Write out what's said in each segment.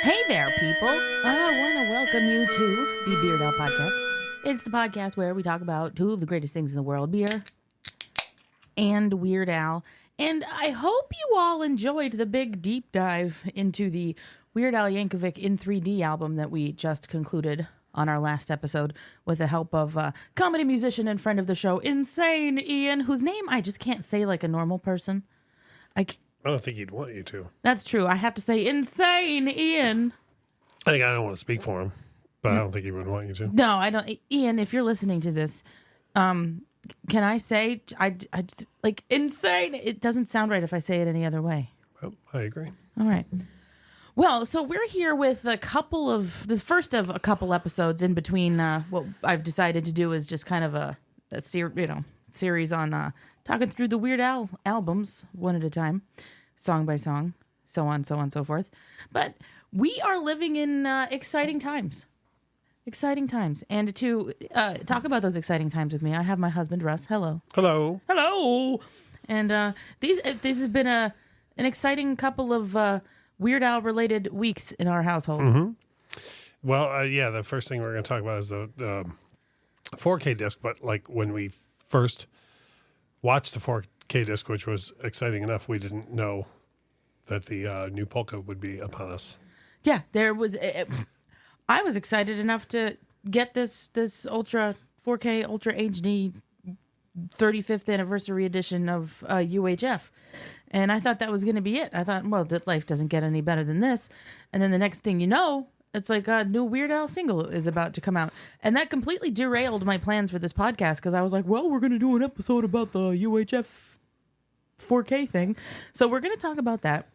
Hey there, people. I want to welcome you to the Beard Al Podcast. It's the podcast where we talk about two of the greatest things in the world, beer and Weird Al. And I hope you all enjoyed the big deep dive into the Weird Al Yankovic in 3D album that we just concluded on our last episode with the help of comedy musician and friend of the show, Insane Ian, whose name I just can't say like a normal person. I don't think he'd want you to. That's true. I have to say Insane Ian. I don't want to speak for him, but I don't think he would want you to. No, I don't. Ian, if you're listening to this, can I say I just, like insane? It doesn't sound right if I say it any other way. Well, I agree. All right. Well, so we're here with the first of a couple episodes in between. What I've decided to do is just kind of a series on talking through the Weird Al albums one at a time, song by song, so on, so forth. But we are living in exciting times. Exciting times. And to talk about those exciting times with me, I have my husband, Russ. Hello. Hello. Hello. And this has been an exciting couple of Weird Al related weeks in our household. Mm-hmm. Well, the first thing we're going to talk about is the 4K disc. But like when we first watched the 4K disc, which was exciting enough, we didn't know that the new Polka would be upon us. Yeah, there was. I was excited enough to get this Ultra 4K Ultra HD 35th anniversary edition of UHF, and I thought that was going to be it. I thought, well, that life doesn't get any better than this. And then the next thing you know, it's like a new Weird Al single is about to come out, and that completely derailed my plans for this podcast because I was like, well, we're going to do an episode about the UHF 4K thing, so we're going to talk about that.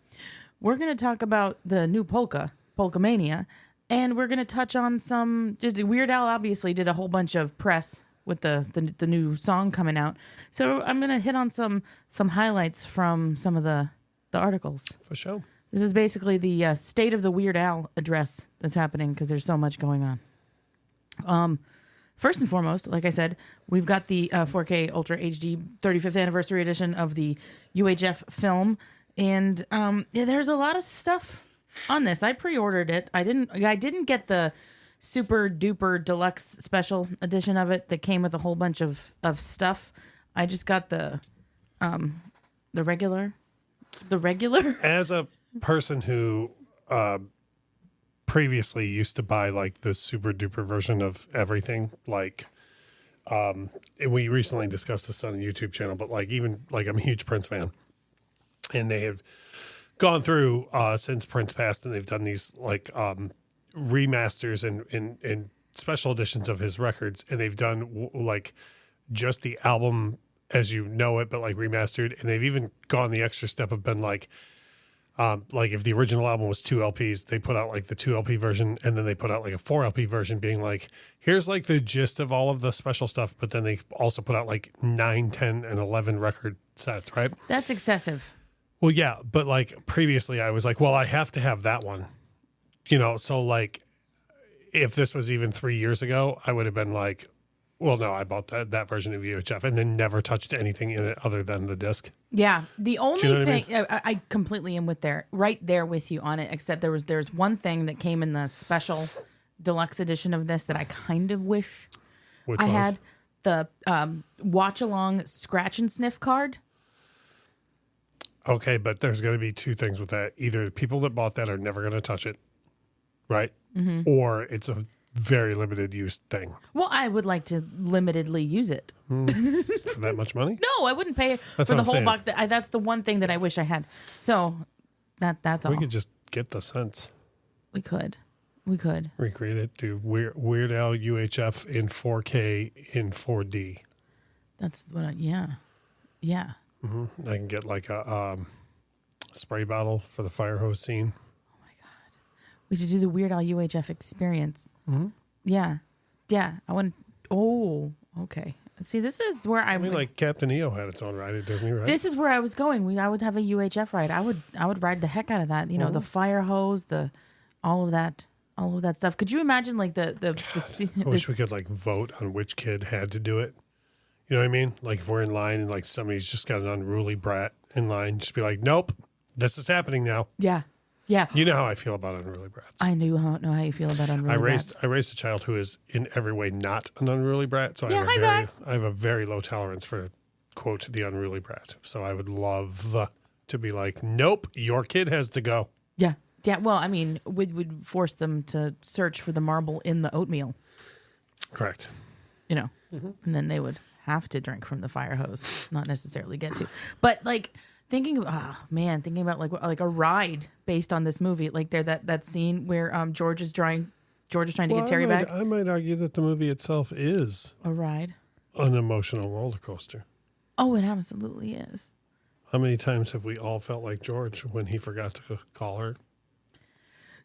We're going to talk about the new Polkamania, and we're going to touch on some, just Weird Al obviously did a whole bunch of press with the new song coming out. So I'm going to hit on some highlights from some of the articles. For sure. This is basically the state of the Weird Al address that's happening because there's so much going on. First and foremost, like I said, we've got the 4K Ultra HD 35th anniversary edition of the UHF film. And there's a lot of stuff on this. I pre-ordered it. I didn't get the super duper deluxe special edition of it that came with a whole bunch of stuff. I just got the regular. As a person who previously used to buy like the super duper version of everything, like and we recently discussed this on the YouTube channel, but like even like I'm a huge Prince fan. And they have gone through since Prince passed, and they've done these like remasters and special editions of his records, and they've done like just the album as you know it, but like remastered. And they've even gone the extra step of been like if the original album was 2 LPs, they put out like the 2 LP version, and then they put out like a 4 LP version, being like, here's like the gist of all of the special stuff. But then they also put out like 9, 10, and 11 record sets, right? That's excessive. Well, yeah, but like previously I was like, well, I have to have that one, so like if this was even 3 years ago, I would have been like, well, no, I bought that version of UHF and then never touched anything in it other than the disc. Yeah, the only thing I mean? I completely am right there with you on it, except there's one thing that came in the special deluxe edition of this that I kind of wish Which I was? had. The watch along scratch and sniff card. Okay, but there's going to be 2 things with that. Either the people that bought that are never going to touch it, right? Mm-hmm. Or it's a very limited use thing. Well, I would like to limitedly use it. For that much money? No, I wouldn't pay for the whole box. That's the one thing that I wish I had. So that's all. We could just get the cents. We could. Recreate it, do Weird Al UHF in 4K in 4D. That's what yeah. Mm-hmm. I can get like a spray bottle for the fire hose scene. Oh my God. We should do the Weird Al UHF experience. Mm-hmm. Yeah. I wouldn't. Oh, okay. See, this is where I mean, like Captain EO had its own ride at Disney, right? This is where I was going. I would have a UHF ride. I would ride the heck out of that. The fire hose, all of that stuff. Could you imagine like I wish we could like vote on which kid had to do it. You know what I mean? Like if we're in line and like somebody's just got an unruly brat in line, just be like, nope, this is happening now. Yeah. Yeah. You know how I feel about unruly brats. I know how you feel about unruly brats. I raised a child who is in every way not an unruly brat, so Yeah, I have a very low tolerance for, quote, the unruly brat. So I would love to be like, nope, your kid has to go. Yeah. Yeah. Well, I mean, would force them to search for the marble in the oatmeal. Correct. You know, and then they would have to drink from the fire hose, not necessarily get to. But like thinking about like a ride based on this movie, like that scene where George is trying to get Terry back. I might argue that the movie itself is A ride. an emotional roller coaster. Oh, it absolutely is. How many times have we all felt like George when he forgot to call her?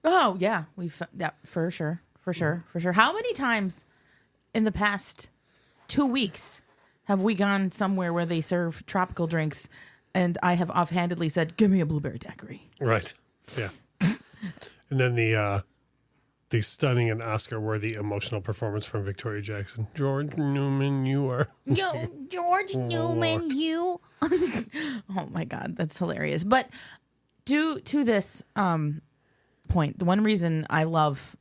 Oh yeah, for sure. How many times in the past 2 weeks have we gone somewhere where they serve tropical drinks, and I have offhandedly said, "Give me a blueberry daiquiri." Right. Yeah. And then the stunning and Oscar-worthy emotional performance from Victoria Jackson. George Newman, you are. Yo, George Newman, you. Oh my God, that's hilarious. But to this point, the one reason I love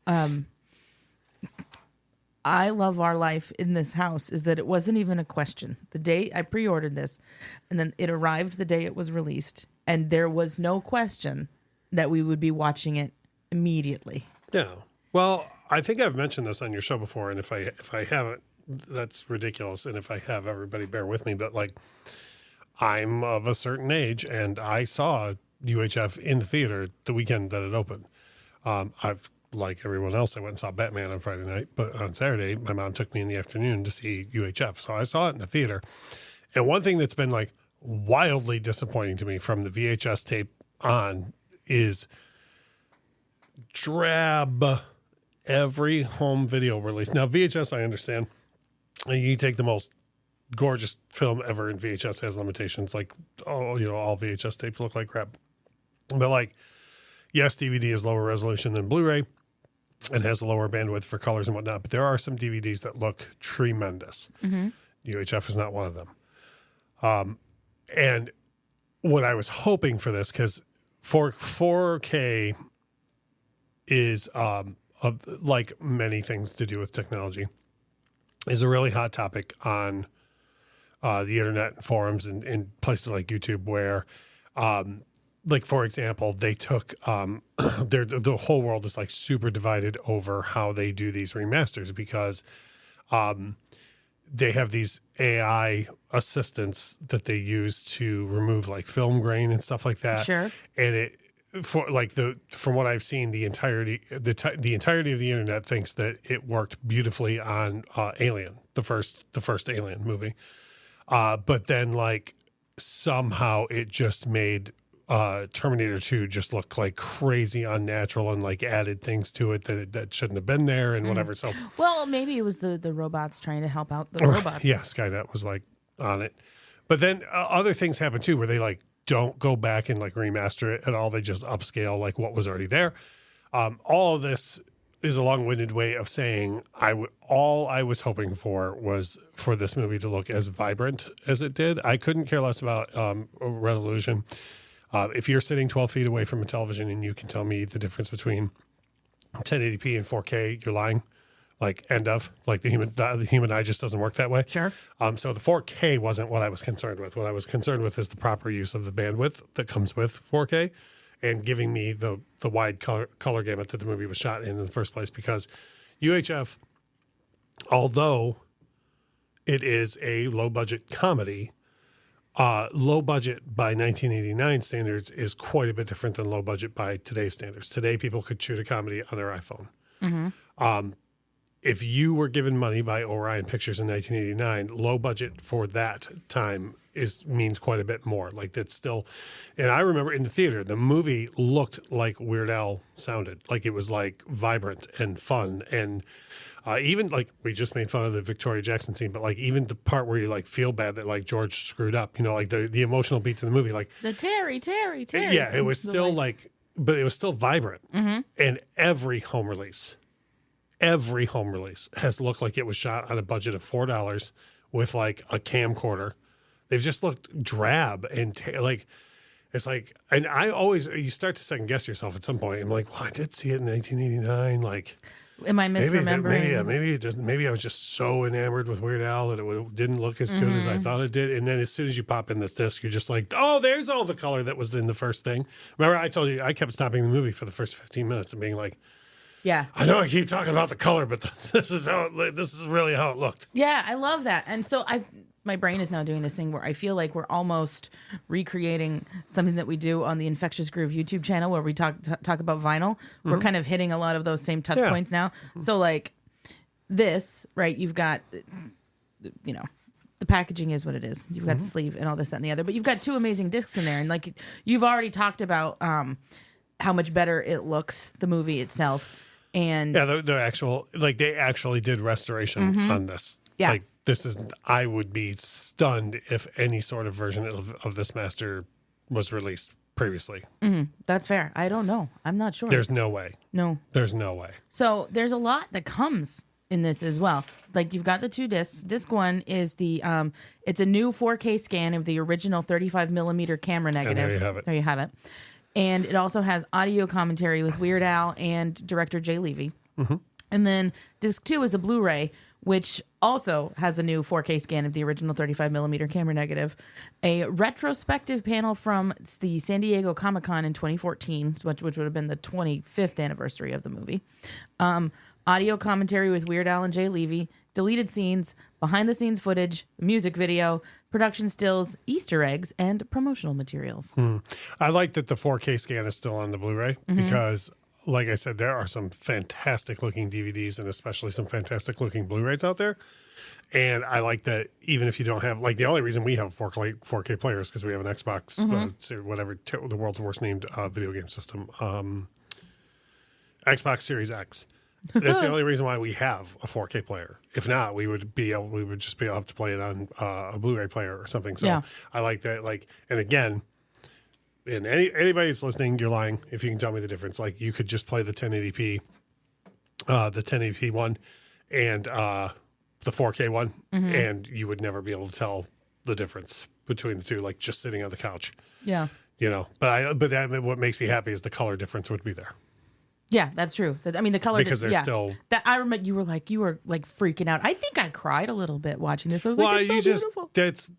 our life in this house is that it wasn't even a question. The day I pre-ordered this, and then it arrived the day it was released, and there was no question that we would be watching it immediately. Yeah. Well, I think I've mentioned this on your show before, and if I haven't, that's ridiculous. And if I have, everybody bear with me. But like, I'm of a certain age, and I saw UHF in the theater the weekend that it opened. I've, like everyone else, I went and saw Batman on Friday night, but on Saturday, my mom took me in the afternoon to see UHF. So I saw it in the theater. And one thing that's been like wildly disappointing to me from the VHS tape on is drab every home video release. Now, VHS, I understand. You take the most gorgeous film ever, and VHS has limitations. Like, all VHS tapes look like crap. But like, yes, DVD is lower resolution than Blu-ray. It has a lower bandwidth for colors and whatnot, but there are some DVDs that look tremendous. UHF is not one of them. And what I was hoping for this, because 4K is, like many things to do with technology, is a really hot topic on the internet forums and places like YouTube where, like, for example, they took the whole world is like super divided over how they do these remasters because they have these AI assistants that they use to remove like film grain and stuff like that. Sure. And from what I've seen, the entirety of the internet thinks that it worked beautifully on Alien, the first Alien movie. But then like somehow it just made Terminator 2 just looked like crazy unnatural and like added things to it that shouldn't have been there and whatever. So, well, maybe it was the robots trying to help out the robots. Yeah, Skynet was like on it. But then other things happen too where they like don't go back and like remaster it at all. They just upscale like what was already there. All of this is a long-winded way of saying all I was hoping for was for this movie to look as vibrant as it did. I couldn't care less about resolution. If you're sitting 12 feet away from a television and you can tell me the difference between 1080p and 4K, you're lying. Like, end of. Like, the human eye just doesn't work that way. Sure. So the 4K wasn't what I was concerned with. What I was concerned with is the proper use of the bandwidth that comes with 4K and giving me the wide color gamut that the movie was shot in the first place. Because UHF, although it is a low-budget comedy, low budget by 1989 standards is quite a bit different than low budget by today's standards. Today, people could shoot a comedy on their iPhone. If you were given money by Orion Pictures in 1989, low budget for that time means quite a bit more. Like that's still, and I remember in the theater, the movie looked like Weird Al sounded. Like it was like vibrant and fun, and even like we just made fun of the Victoria Jackson scene, but like even the part where you like feel bad that like George screwed up, like the emotional beats in the movie, like the Terry. Yeah, it was still like, but it was still vibrant, and every home release has looked like it was shot on a budget of $4 with like a camcorder. They've just looked drab and It's like, and you start to second guess yourself at some point. I'm like, well, I did see it in 1989. Like, am I misremembering? maybe I was just so enamored with Weird Al that it didn't look as good as I thought it did. And then as soon as you pop in this disc, you're just like, oh, there's all the color that was in the first thing. Remember, I told you I kept stopping the movie for the first 15 minutes and being like, yeah, I know I keep talking about the color, but this is really how it looked. Yeah, I love that. And so my brain is now doing this thing where I feel like we're almost recreating something that we do on the Infectious Groove YouTube channel where we talk about vinyl. We're kind of hitting a lot of those same touch points now. So like this, right? You've got, you know, the packaging is what it is. You've got the sleeve and all this, that, and the other. But you've got two amazing discs in there. And like you've already talked about how much better it looks, the movie itself. And yeah, the actual, like they actually did restoration on this. Yeah. Like this is, I would be stunned if any sort of version of this master was released previously. That's fair. I don't know. I'm not sure. There's no way. No. There's no way. So there's a lot that comes in this as well. Like you've got the two discs. Disc one is the, it's a new 4K scan of the original 35 millimeter camera negative. And there you have it. There you have it. And it also has audio commentary with Weird Al and director Jay Levy. And then disc 2 is a Blu-ray, which also has a new 4K scan of the original 35 millimeter camera negative, a retrospective panel from the San Diego Comic-Con in 2014, which would have been the 25th anniversary of the movie, audio commentary with Weird Al and Jay Levy, deleted scenes, behind-the-scenes footage, music video, production stills, Easter eggs, and promotional materials. I like that the 4K scan is still on the Blu-ray because, like I said, there are some fantastic-looking DVDs and especially some fantastic-looking Blu-rays out there. And I like that even if you don't have, like, the only reason we have 4K players because we have an Xbox, whatever, the world's worst named video game system, Xbox Series X. That's the only reason why we have a 4K player. If not, we would just be able to play it on a Blu-ray player or something. So I like that. Like, and again, and anybody that's listening, you're lying if you can tell me the difference. Like, you could just play the 1080p one, and the 4K one, and you would never be able to tell the difference between the two. Like just sitting on the couch. Yeah, you know. But what makes me happy is the color difference would be there. Yeah, that's true. I mean, the color because they're still. That I remember you were like freaking out. I think I cried a little bit watching this. I was like, it's so beautiful. That's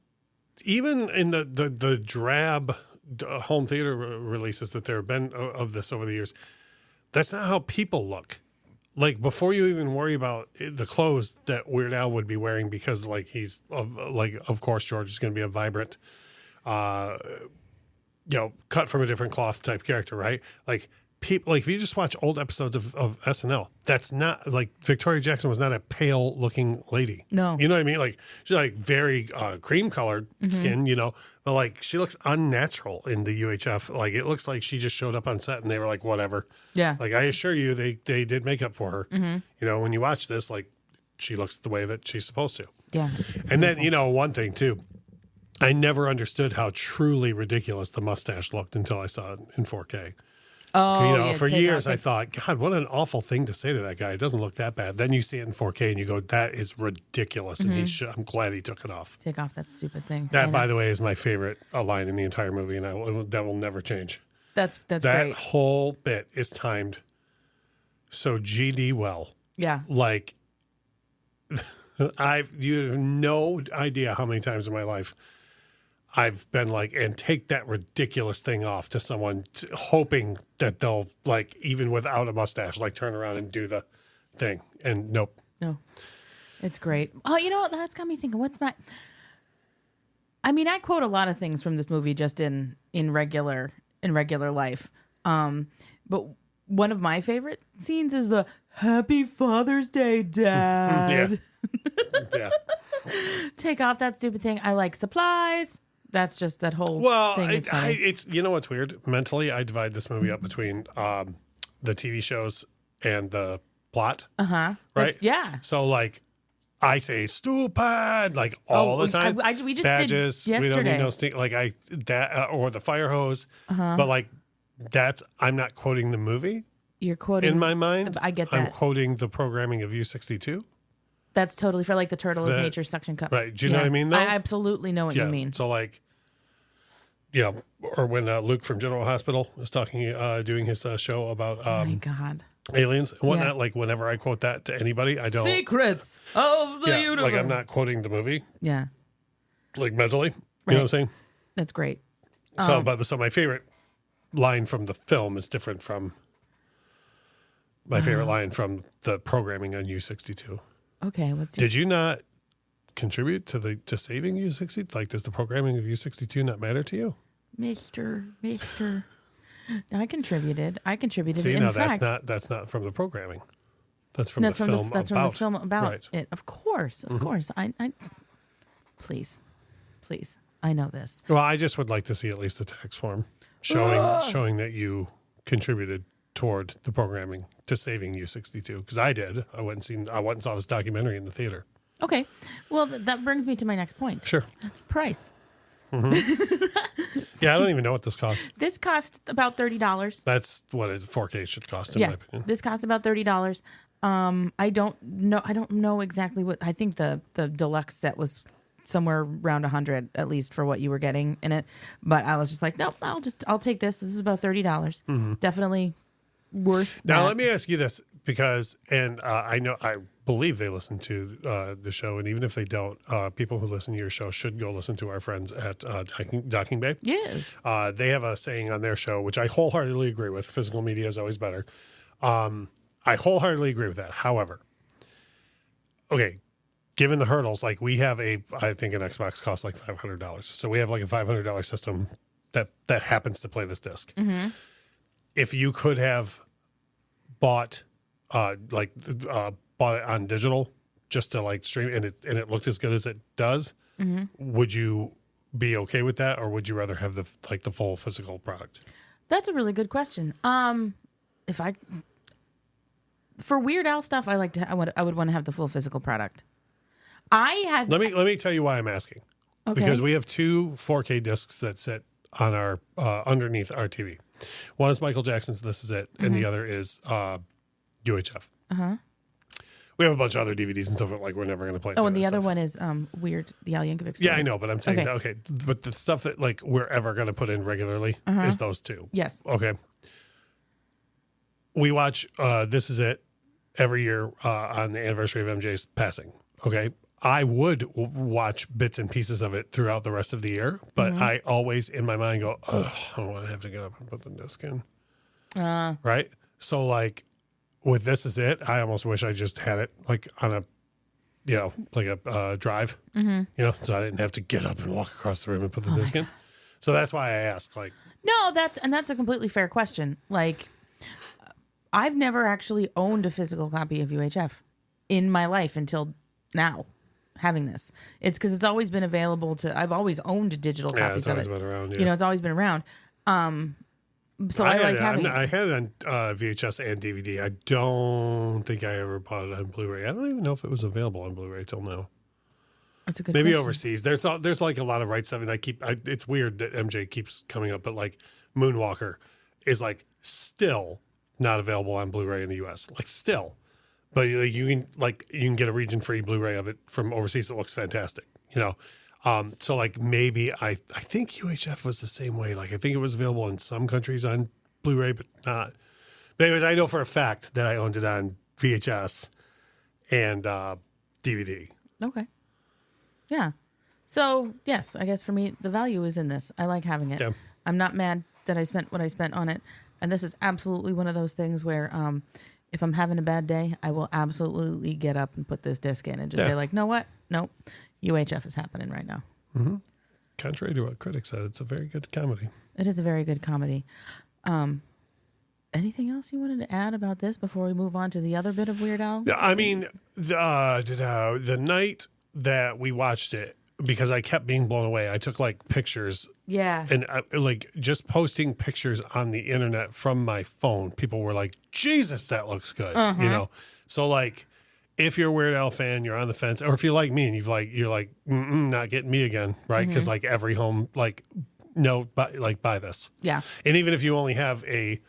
even in the drab home theater releases that there have been of this over the years. That's not how people look. Like before you even worry about the clothes that Weird Al would be wearing, because like he's of course George is going to be a vibrant, cut from a different cloth type character, right? Like. People, like if you just watch old episodes of SNL, that's not like Victoria Jackson was not a pale looking lady. No, you know what I mean? Like she's like very cream colored skin, but like she looks unnatural in the UHF. Like it looks like she just showed up on set and they were like, whatever. Yeah. Like I assure you, they did makeup for her. When you watch this, like she looks the way that she's supposed to. Yeah. And beautiful. Then one thing too, I never understood how truly ridiculous the mustache looked until I saw it in 4K. Oh, for years I thought, God, what an awful thing to say to that guy. It doesn't look that bad. Then you see it in 4K and you go, that is ridiculous. And I'm glad he took it off. Take off that stupid thing. That, by the way, is my favorite line in the entire movie, and that will never change. That's that great. whole bit is timed so GD well. Yeah. Like, you have no idea how many times in my life I've been like, and take that ridiculous thing off to someone, hoping that they'll, like, even without a mustache, like turn around and do the thing. And nope. No, it's great. Oh, you know what? That's got me thinking. I quote a lot of things from this movie just in regular life. But one of my favorite scenes is the Happy Father's Day, Dad. Yeah. Take off that stupid thing. I like supplies. That's just that whole thing. It's you know what's weird? Mentally, I divide this movie up between the TV shows and the plot. Right? Yeah. So like, I say stupid like all the time. We just badges. Did yesterday. We don't need no stink. Like or the fire hose. But like I'm not quoting the movie. You're quoting in my mind. I get that. I'm quoting the programming of U62. That's totally for like the turtle is nature's suction cup. Right. Do you know what I mean, though? I absolutely know what you mean. So, like, or when Luke from General Hospital was talking, doing his show about Oh my God. aliens and whatnot. Yeah. Like whenever I quote that to anybody, I don't. Secrets of the universe. Like I'm not quoting the movie. Yeah. Like mentally, you Right. know what I'm saying? That's great. So my favorite line from the film is different from my favorite line from the programming on U62. Okay. What's your... Did you not contribute to saving U60? Like, does the programming of U62 not matter to you? Mister. I contributed. See, In now fact, that's not from the programming. That's from the film. That's from the film about right. it. Of course. I please. I know this. Well, I just would like to see at least a tax form showing that you contributed toward the programming to saving U62, because I did. I went and saw this documentary in the theater. Okay. Well, that brings me to my next point. Sure. Price. Yeah, I don't even know what this costs. This cost about $30. That's what a 4K should cost, in my opinion. This cost about $30. I don't know exactly what. I think the deluxe set was somewhere around 100 at least for what you were getting in it. But I was just like, nope, I'll take this. This is about $30. Definitely worth. Now that. let me ask you this, because I believe they listen to the show, and even if they don't, people who listen to your show should go listen to our friends at Docking Bay. Yes. They have a saying on their show, which I wholeheartedly agree with. Physical media is always better. I wholeheartedly agree with that. However, okay, given the hurdles, like we have I think an Xbox costs like $500. So we have like a $500 system that happens to play this disc. If you could have bought it on digital just to like stream and it looked as good as it does, would you be okay with that, or would you rather have the full physical product? That's a really good question. For Weird Al stuff, I would want to have the full physical product. Let me tell you why I'm asking. Okay. Because we have two 4K discs that sit on our underneath our TV. One is Michael Jackson's "This Is It," and the other is UHF. We have a bunch of other DVDs and stuff, but like we're never going to play. Oh, and the other one is Weird, the Al Yankovic story. Yeah, I know, but I'm saying okay, but the stuff that like we're ever going to put in regularly is those two. Yes. Okay. We watch "This Is It" every year on the anniversary of MJ's passing. Okay. I would watch bits and pieces of it throughout the rest of the year, but I always in my mind go, I don't want to have to get up and put the disc in. Right? So like with "This Is It," I almost wish I just had it like on a, like a drive, so I didn't have to get up and walk across the room and put the disc in. So that's why I ask. Like, No, that's a completely fair question. Like, I've never actually owned a physical copy of UHF in my life until now. Having this, it's because it's always been available to. I've always owned digital copies of it. it's always been around. Yeah. It's always been around. So I like having. I had it on VHS and DVD. I don't think I ever bought it on Blu-ray. I don't even know if it was available on Blu-ray till now. That's a good. Maybe question. overseas. There's like a lot of rights stuff, and it's weird that MJ keeps coming up, but like Moonwalker is like still not available on Blu-ray in the US. Like still. But you can get a region-free Blu-ray of it from overseas that looks fantastic, So like maybe I think UHF was the same way. Like I think it was available in some countries on Blu-ray, but not. But anyways, I know for a fact that I owned it on VHS and DVD. Okay. Yeah. So yes, I guess for me the value is in this. I like having it. Yeah. I'm not mad that I spent what I spent on it, and this is absolutely one of those things where if I'm having a bad day, I will absolutely get up and put this disc in and just say like, know what? Nope. UHF is happening right now. Mm-hmm. Contrary to what critics said, it's a very good comedy. It is a very good comedy. Anything else you wanted to add about this before we move on to the other bit of Weird Al? I mean, the night that we watched it, because I kept being blown away, I took like pictures. Yeah. And like just posting pictures on the internet from my phone, people were like, Jesus, that looks good. So like if you're a Weird Al fan, you're on the fence, or if you're like me and you're like, not getting me again, right? Because like every home, like, no, buy this. Yeah. And even if you only have a,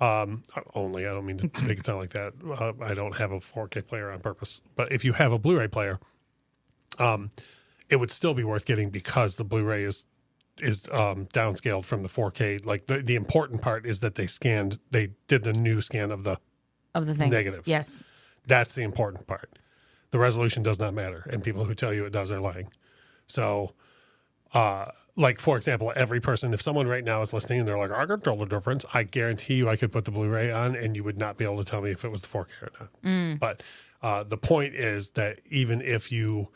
I don't mean to make it sound like that. I don't have a 4K player on purpose, but if you have a Blu-ray player, it would still be worth getting because the Blu-ray is downscaled from the 4K. Like the important part is that they did the new scan of the thing. negative. Yes. That's the important part. The resolution does not matter, and people who tell you it does are lying. So, like, for example, every person, if someone right now is listening and they're like, I can tell the difference, I guarantee you I could put the Blu-ray on and you would not be able to tell me if it was the 4K or not. But the point is that even if you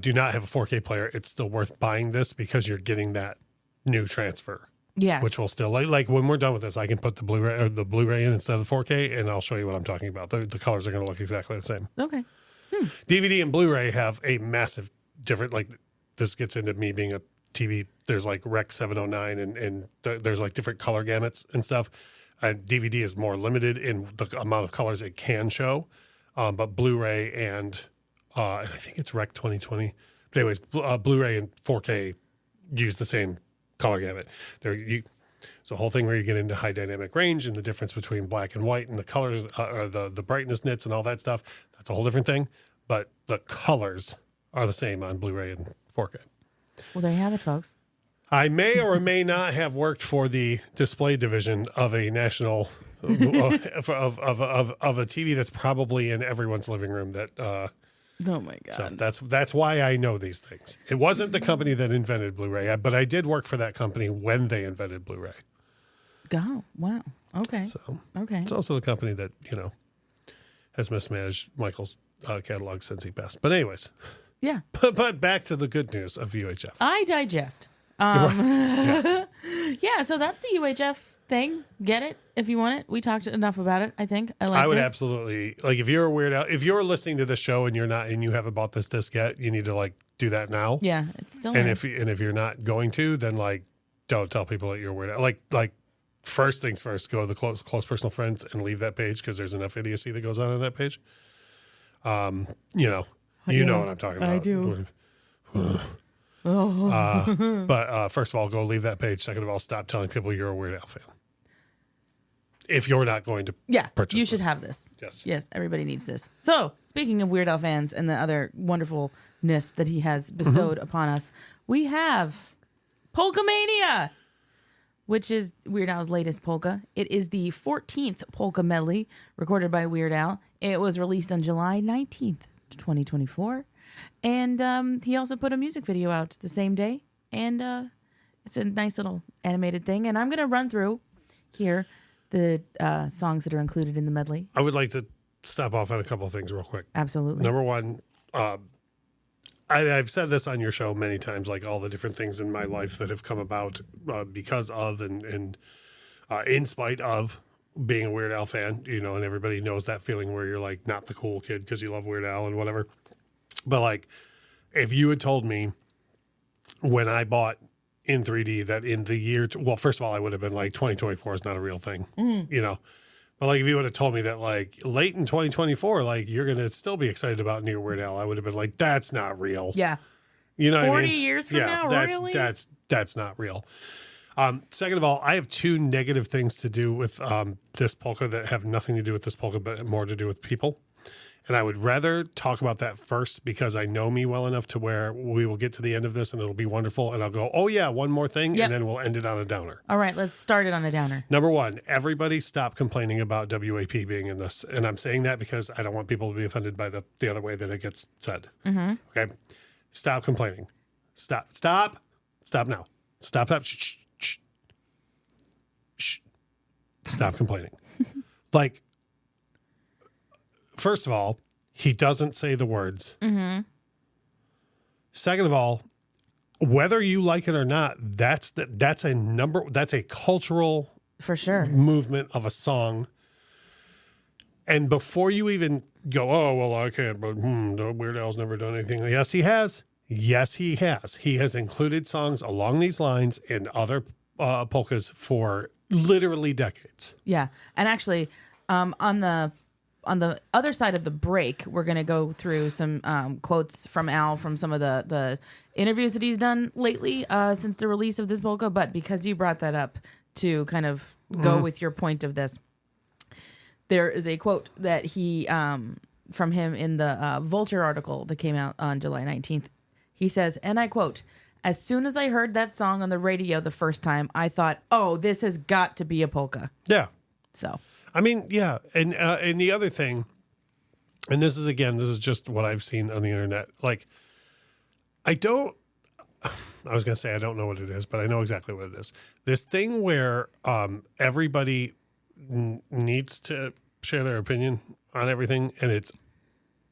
do not have a 4K player, it's still worth buying this because you're getting that new transfer. Yes. Which will still, like when we're done with this, I can put the Blu-ray in instead of the 4K, and I'll show you what I'm talking about. The colors are going to look exactly the same. Okay. DVD and Blu-ray have a massive different, like, this gets into me being a TV. There's like Rec 709 and there's like different color gamuts and stuff. And DVD is more limited in the amount of colors it can show. But Blu-ray and I think it's Rec 2020. But anyways, Blu-ray and 4K use the same color gamut. It's a whole thing where you get into high dynamic range and the difference between black and white and the colors, or the brightness nits and all that stuff. That's a whole different thing. But the colors are the same on Blu-ray and 4K. Well, there you have it, folks. I may or may not have worked for the display division of a national of a TV that's probably in everyone's living room. Oh my God! So that's why I know these things. It wasn't the company that invented Blu-ray, but I did work for that company when they invented Blu-ray. Oh, wow. Okay. So Okay. it's also the company that has mismanaged Michael's catalog since he passed. But anyways, Yeah. but back to the good news of UHF. I digest. Yeah. Yeah, so that's the UHF thing. Get it if you want it. We talked enough about it, I think. I would this. absolutely, like, if you're a Weird Al, if you're listening to this show and you haven't bought this disc yet, you need to like do that now. Yeah, it's still And there. if you're not going to, then like don't tell people that you're Weird Al. Like first things first, go to the close personal friends and leave that page because there's enough idiocy that goes on that page. You know what I'm talking about. I do. But first of all, go leave that page. Second of all, stop telling people you're a Weird Al fan. If you're not going to purchase you should this. have this. Yes, everybody needs this. So, speaking of Weird Al fans and the other wonderfulness that he has bestowed upon us, we have Polkamania, which is Weird Al's latest polka. It is the 14th polka medley recorded by Weird Al. It was released on July 19th, 2024. And he also put a music video out the same day. And it's a nice little animated thing. And I'm going to run through here the songs that are included in the medley. I would like to stop off on a couple of things real quick. Absolutely. Number one, I've said this on your show many times, like all the different things in my life that have come about because of and in spite of being a Weird Al fan, and everybody knows that feeling where you're like not the cool kid because you love Weird Al and whatever. But like, if you had told me when I bought in 3D that in the year, first of all, I would have been like 2024 is not a real thing, But like, if you would have told me that like late in 2024, like you're going to still be excited about New Weird Al, I would have been like, that's not real. Yeah. You know 40 what I mean? years from now, really? That's not real. Second of all, I have two negative things to do with this polka that have nothing to do with this polka, but more to do with people. And I would rather talk about that first because I know me well enough to where we will get to the end of this and it'll be wonderful. And I'll go, oh yeah, one more thing. Yep. And then we'll end it on a downer. All right, let's start it on a downer. Number one, everybody stop complaining about WAP being in this. And I'm saying that because I don't want people to be offended by the other way that it gets said. Mm-hmm. Okay. Stop complaining. Stop now. Stop. Shh. Stop complaining. Like, first of all, he doesn't say the words. Mm-hmm. Second of all, whether you like it or not, that's a cultural for sure movement of a song. And before you even go, oh well, I can't. But Weird Al's never done anything. Yes, he has. Yes, he has. He has included songs along these lines in other polkas for literally decades. Yeah, and actually, on the other side of the break, we're going to go through some quotes from Al from some of the interviews that he's done lately since the release of this polka. But because you brought that up to kind of go with your point of this, there is a quote that he from him in the Vulture article that came out on July 19th. He says, and I quote, As soon as I heard that song on the radio the first time, I thought, oh, this has got to be a polka. Yeah. So, I mean, yeah. And the other thing, and this is just what I've seen on the internet. Like, I was going to say I don't know what it is, but I know exactly what it is. This thing where everybody needs to share their opinion on everything, and it's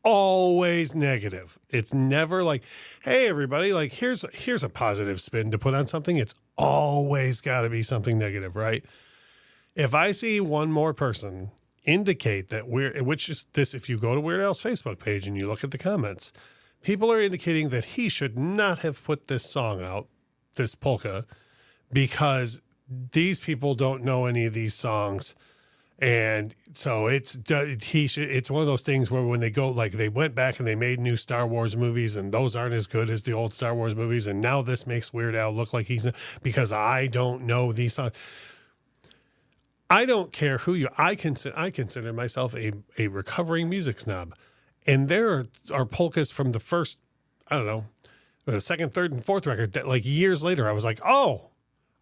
always negative. It's never like, hey, everybody, like, here's a positive spin to put on something. It's always got to be something negative, right? If I see one more person indicate that which is this, if you go to Weird Al's Facebook page and you look at the comments, people are indicating that he should not have put this song out, this polka, because these people don't know any of these songs. And so it's one of those things where when they go, like, they went back and they made new Star Wars movies and those aren't as good as the old Star Wars movies. And now this makes Weird Al look like because I don't know these songs. I don't care who I consider myself a recovering music snob. And there are polkas from the first, I don't know, the second, third, and fourth record that, like, years later, I was like, oh,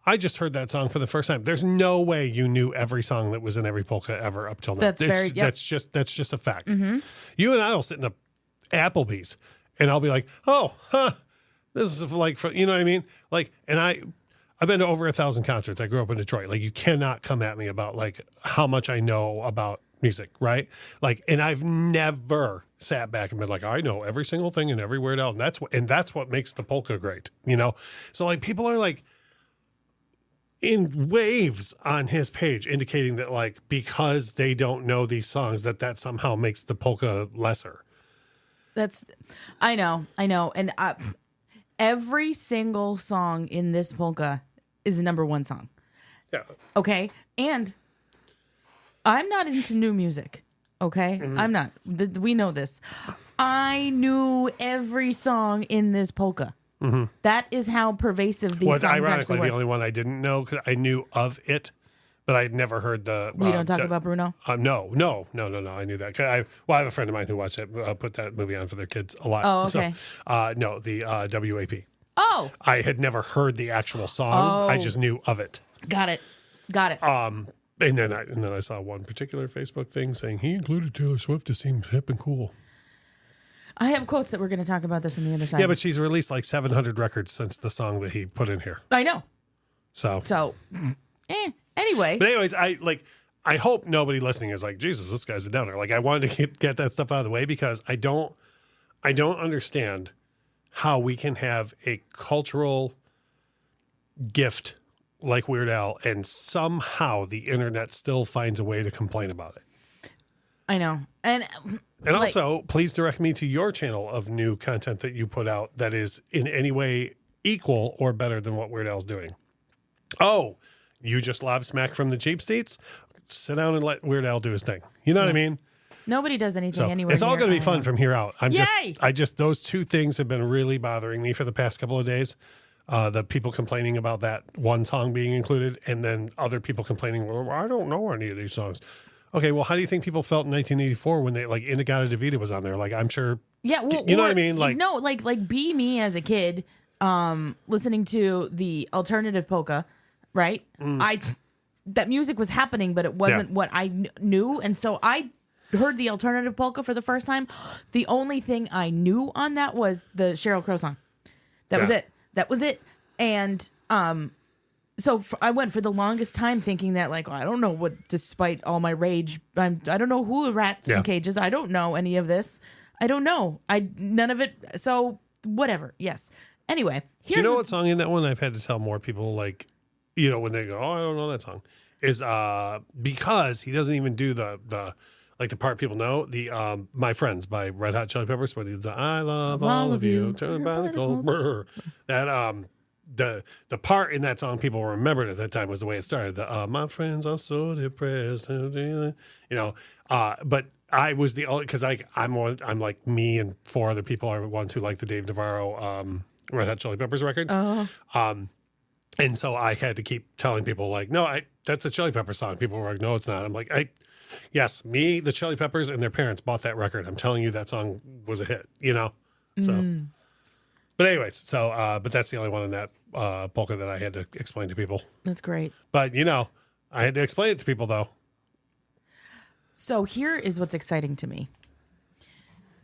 I just heard that song for the first time. There's no way you knew every song that was in every polka ever up till now. That's just a fact. Mm-hmm. You and I will sit in a Applebee's and I'll be like, oh, this is like, you know what I mean? Like, and I've been to over 1,000 concerts. I grew up in Detroit. Like, you cannot come at me about, like, how much I know about music, right? Like, and I've never sat back and been like, I know every single thing and every word out. And that's what makes the polka great, you know? So, like, people are like in waves on his page indicating that, like, because they don't know these songs, that somehow makes the polka lesser. I know. And every single song in this polka is a number one song. Yeah. Okay. And I'm not into new music. Okay. Mm-hmm. I'm not. We know this. I knew every song in this polka. Mm-hmm. That is how pervasive these songs ironically actually were. The only one I didn't know, because I knew of it, but I'd never heard the. We don't talk about Bruno. No. I knew that. I have a friend of mine who watched it, put that movie on for their kids a lot. Oh, okay. So, no, the WAP. Oh. I had never heard the actual song. Oh. I just knew of it. Got it. And then I saw one particular Facebook thing saying he included Taylor Swift to seem hip and cool. I have quotes that we're going to talk about this on the other side. Yeah, but she's released like 700 records since the song that he put in here. I know. So anyway. But anyways, I hope nobody listening is like, Jesus, this guy's a downer. Like, I wanted to get that stuff out of the way because I don't understand how we can have a cultural gift like Weird Al and somehow the internet still finds a way to complain about it. I know. And also, please direct me to your channel of new content that you put out that is in any way equal or better than what Weird Al's doing. Oh, you just lob smack from the cheap seats? Sit down and let Weird Al do his thing. You know what I mean? Nobody does anything anywhere. It's all going to be fun from here out. Yay! Those two things have been really bothering me for the past couple of days. The people complaining about that one song being included, and then other people complaining, well, I don't know any of these songs. Okay, well, how do you think people felt in 1984 when they, like, Inagata Davida was on there? Like, I'm sure. Yeah, well, you know what I mean? Like, no, like be me as a kid, listening to the alternative polka, right? That music was happening, but it wasn't what I knew, and so I heard the alternative polka for the first time. The only thing I knew on that was the Sheryl Crow song. That was it. And so I went for the longest time thinking that, like, I don't know what, despite all my rage, I don't know who rats in cages. I don't know any of this. I don't know. None of it. So whatever. Yes. Anyway. Do you know what song in that one I've had to tell more people, like, you know, when they go, oh, I don't know that song, is because he doesn't even do the like the part people know, the My Friends by Red Hot Chili Peppers, but he does the I love all of you, turn by the cold brr. That the part in that song people remembered at that time was the way it started. The my friends are so depressed, you know. But I was the only, because I'm like, me and four other people are the ones who like the Dave Navarro Red Hot Chili Peppers record. And so I had to keep telling people, like, no, that's a Chili Pepper song. People were like, no, it's not. I'm like, yes, me, the Chili Peppers, and their parents bought that record. I'm telling you, that song was a hit, you know? So. But anyways, so but that's the only one in that polka that I had to explain to people. That's great. But I had to explain it to people though. So here is what's exciting to me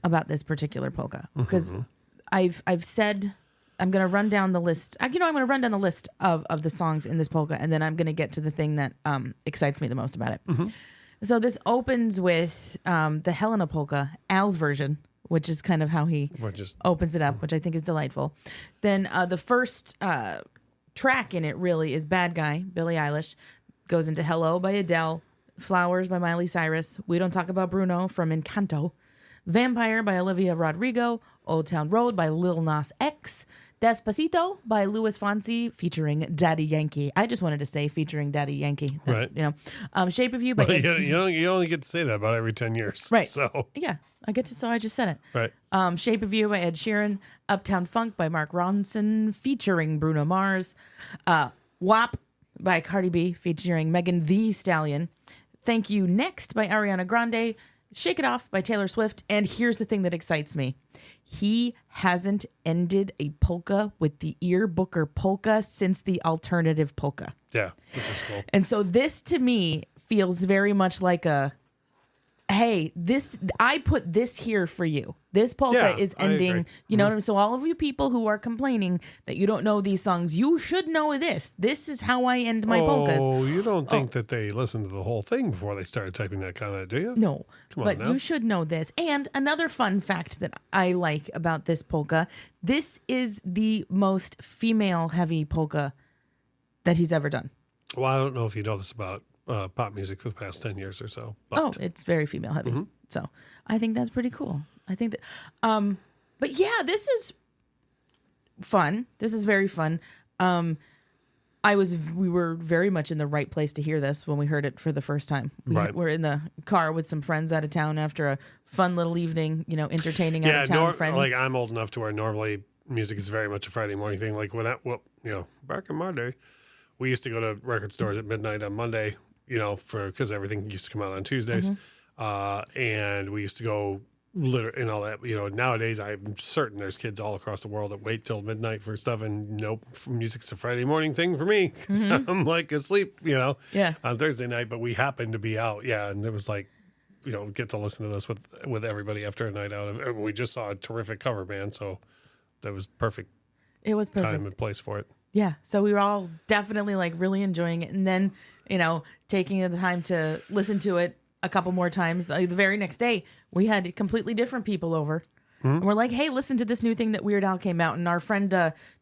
about this particular polka, because I've said I'm going to run down the list. I'm going to run down the list of the songs in this polka, and then I'm going to get to the thing that excites me the most about it. So this opens with the Helena polka, Al's version, which is kind of how he opens it up, which I think is delightful. Then the first track in it really is Bad Guy, Billie Eilish, goes into Hello by Adele, Flowers by Miley Cyrus, We Don't Talk About Bruno from Encanto, Vampire by Olivia Rodrigo, Old Town Road by Lil Nas X, Despacito by Louis Fonsi featuring Daddy Yankee. I just wanted to say featuring Daddy Yankee. Right. Shape of You by Ed Sheeran. You only get to say that about every 10 years. Right. So yeah, I get to. So I just said it. Right. Shape of You by Ed Sheeran, Uptown Funk by Mark Ronson featuring Bruno Mars, WAP by Cardi B featuring Megan Thee Stallion, Thank You Next by Ariana Grande, Shake It Off by Taylor Swift, and here's the thing that excites me. He hasn't ended a polka with the ear booker polka since the alternative polka. Yeah, which is cool. And so this to me feels very much like hey, I put this here for you. This polka is ending. You know what I mean? So all of you people who are complaining that you don't know these songs, you should know this. This is how I end my polkas. Oh, you don't think that they listened to the whole thing before they started typing that comment, do you? No, Come on but now. you should know this. And another fun fact that I like about this polka, this is the most female-heavy polka that he's ever done. Well, I don't know if you know this about pop music for the past 10 years or so. But. Oh, it's very female heavy. So I think that's pretty cool. I think that, but yeah, this is fun. This is very fun. We were very much in the right place to hear this when we heard it for the first time. We're in the car with some friends out of town after a fun little evening, entertaining out of town friends. Like I'm old enough to where normally music is very much a Friday morning thing. Like back in my day, we used to go to record stores at midnight on Monday, because everything used to come out on Tuesdays. And we used to go and all that, nowadays I'm certain there's kids all across the world that wait till midnight for stuff. And nope, music's a Friday morning thing for me. Cause I'm like asleep, on Thursday night, but we happened to be out. Yeah. And it was like, get to listen to this with everybody after a night out of, we just saw a terrific cover band. So that was perfect. It was perfect. Time and place for it. Yeah. So we were all definitely like really enjoying it. And then, taking the time to listen to it a couple more times. The very next day, we had completely different people over. And we're like, hey, listen to this new thing that Weird Al came out. And our friend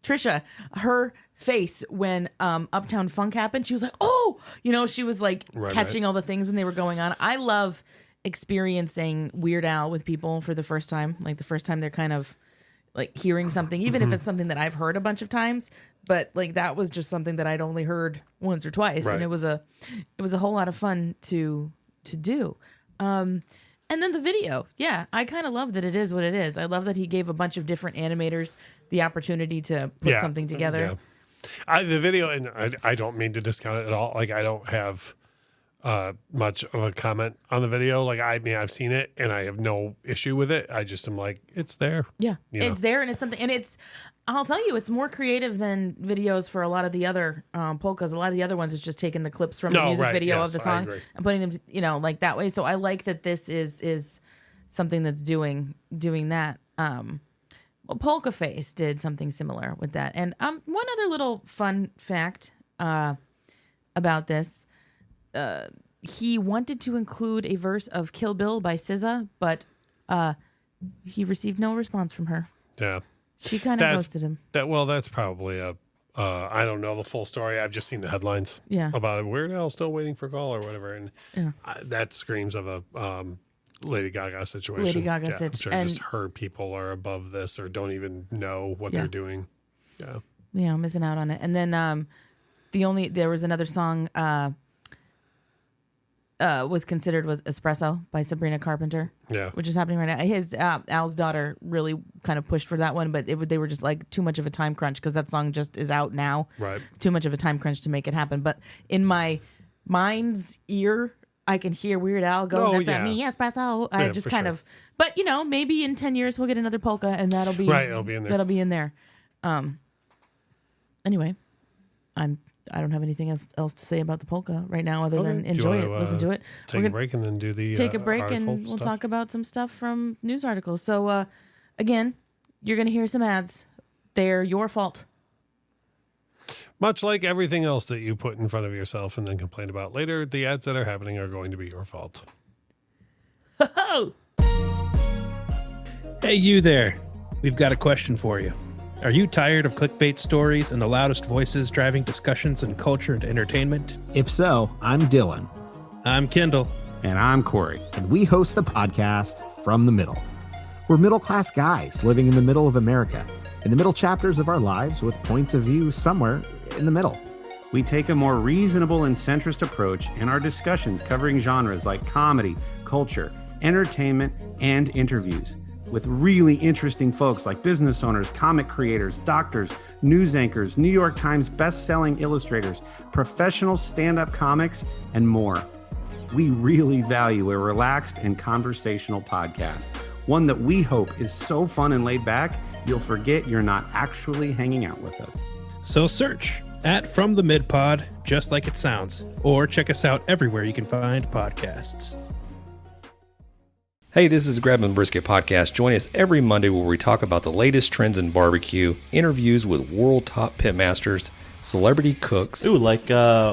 Trisha, her face when Uptown Funk happened, she was like, oh, she was like catching all the things when they were going on. I love experiencing Weird Al with people for the first time. Like the first time they're kind of like hearing something, even if it's something that I've heard a bunch of times, but like that was just something that I'd only heard once or twice. And it was a whole lot of fun to do. And then the video. Yeah, I kind of love that it is what it is. I love that he gave a bunch of different animators the opportunity to put something together. Yeah. The video, and I don't mean to discount it at all. Like I don't have much of a comment on the video. Like I've seen it and I have no issue with it. I just am like, it's there. Yeah, it's there, and it's something, and I'll tell you, it's more creative than videos for a lot of the other polkas. A lot of the other ones is just taking the clips from the music video of the song and putting them, like that way. So I like that this is something that's doing that. Polka Face did something similar with that. And one other little fun fact about this. He wanted to include a verse of Kill Bill by SZA, but he received no response from her. Yeah. She kind of ghosted him. That's probably I don't know the full story. I've just seen the headlines about Weird Al still waiting for a call or whatever. And that screams of a Lady Gaga situation. Lady Gaga I'm situation. sure just her people are above this or don't even know what they're doing. Yeah. Yeah, missing out on it. And then there was another song was considered was Espresso by Sabrina Carpenter. Yeah. Which is happening right now. His Al's daughter really kind of pushed for that one, but they were just like too much of a time crunch because that song just is out now. Right. Too much of a time crunch to make it happen. But in my mind's ear, I can hear Weird Al go, that's yeah. me, espresso. I Yeah, just for kind sure. of, but maybe in 10 years we'll get another polka and that'll be Right, it'll be in there. That'll be in there. Anyway, I don't have anything else to say about the polka right now other than Do you enjoy it, wanna, listen to it. Take a break and then do the Take a break and article we'll stuff? talk about some stuff from news articles. So again, you're going to hear some ads. They're your fault. Much like everything else that you put in front of yourself and then complain about later, the ads that are happening are going to be your fault. Oh! Hey, you there. We've got a question for you. Are you tired of clickbait stories and the loudest voices driving discussions in culture and entertainment? If so, I'm Dylan. I'm Kendall. And I'm Corey. And we host the podcast From the Middle. We're middle-class guys living in the middle of America, in the middle chapters of our lives with points of view somewhere in the middle. We take a more reasonable and centrist approach in our discussions covering genres like comedy, culture, entertainment, and interviews, with really interesting folks like business owners, comic creators, doctors, news anchors, New York Times best-selling illustrators, professional stand-up comics, and more. We really value a relaxed and conversational podcast, one that we hope is so fun and laid back, you'll forget you're not actually hanging out with us. So search at From the Mid Pod, just like it sounds, or check us out everywhere you can find podcasts. Hey, this is Grab and Brisket Podcast. Join us every Monday where we talk about the latest trends in barbecue, interviews with world top pitmasters, celebrity cooks, Ooh, like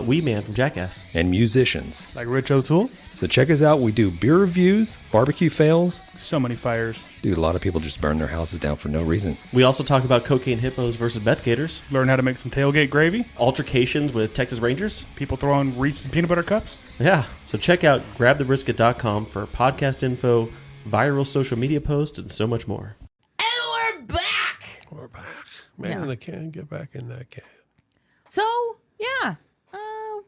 Wee Man from Jackass. and musicians. Like Rich O'Toole? So check us out. We do beer reviews, barbecue fails. So many fires. Dude, a lot of people just burn their houses down for no reason. We also talk about cocaine hippos versus Beth Gators, Learn how to make some tailgate gravy. altercations with Texas Rangers. People throwing Reese's peanut butter cups. Yeah, so check out grabthebrisket.com for podcast info, viral social media posts, and so much more. And we're back! We're back. Man, Yeah. they can't get back in that can. So, yeah.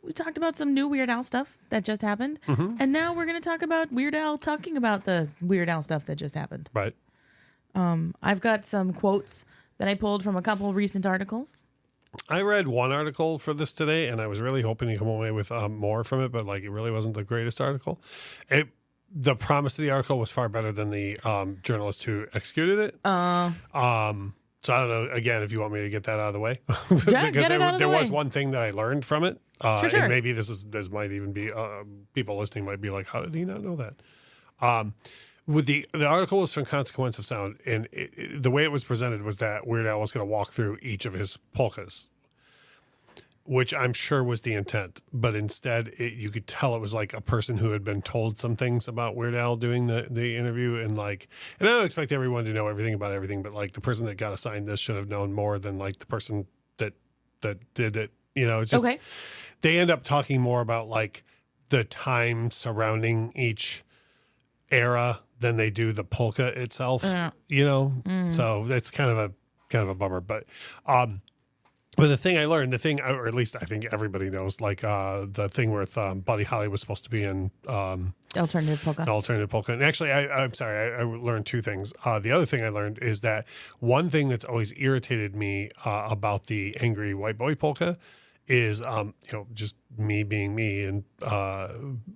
We talked about some new Weird Al stuff that just happened. And now we're going to talk about Weird Al talking about the Weird Al stuff that just happened. Right. I've got some quotes that I pulled from a couple recent articles. I read one article for this today, and I was really hoping to come away with more from it, but like it really wasn't the greatest article. The promise of the article was far better than the journalist who executed it. So I don't know. Again, if you want me to get that out of the way, Yeah, get it out of the there was way. one thing that I learned from it, Sure. and maybe this might even be people listening might be like, how did he not know that? With the article was from Consequence of Sound, and the way it was presented was that Weird Al was going to walk through each of his polkas, which I'm sure was the intent, but instead you could tell it was like a person who had been told some things about Weird Al doing the interview, and I don't expect everyone to know everything about everything, but like the person that got assigned this should have known more than like the person that did it. It's just Okay. they end up talking more about like the time surrounding each era than they do the polka itself. So that's kind of a bummer, but the thing I learned, or at least I think everybody knows, like the thing with Buddy Holly was supposed to be in Alternative polka. an alternative polka. And actually, I'm sorry, I learned two things. The other thing I learned is that one thing that's always irritated me about the angry white boy polka is, just me being me and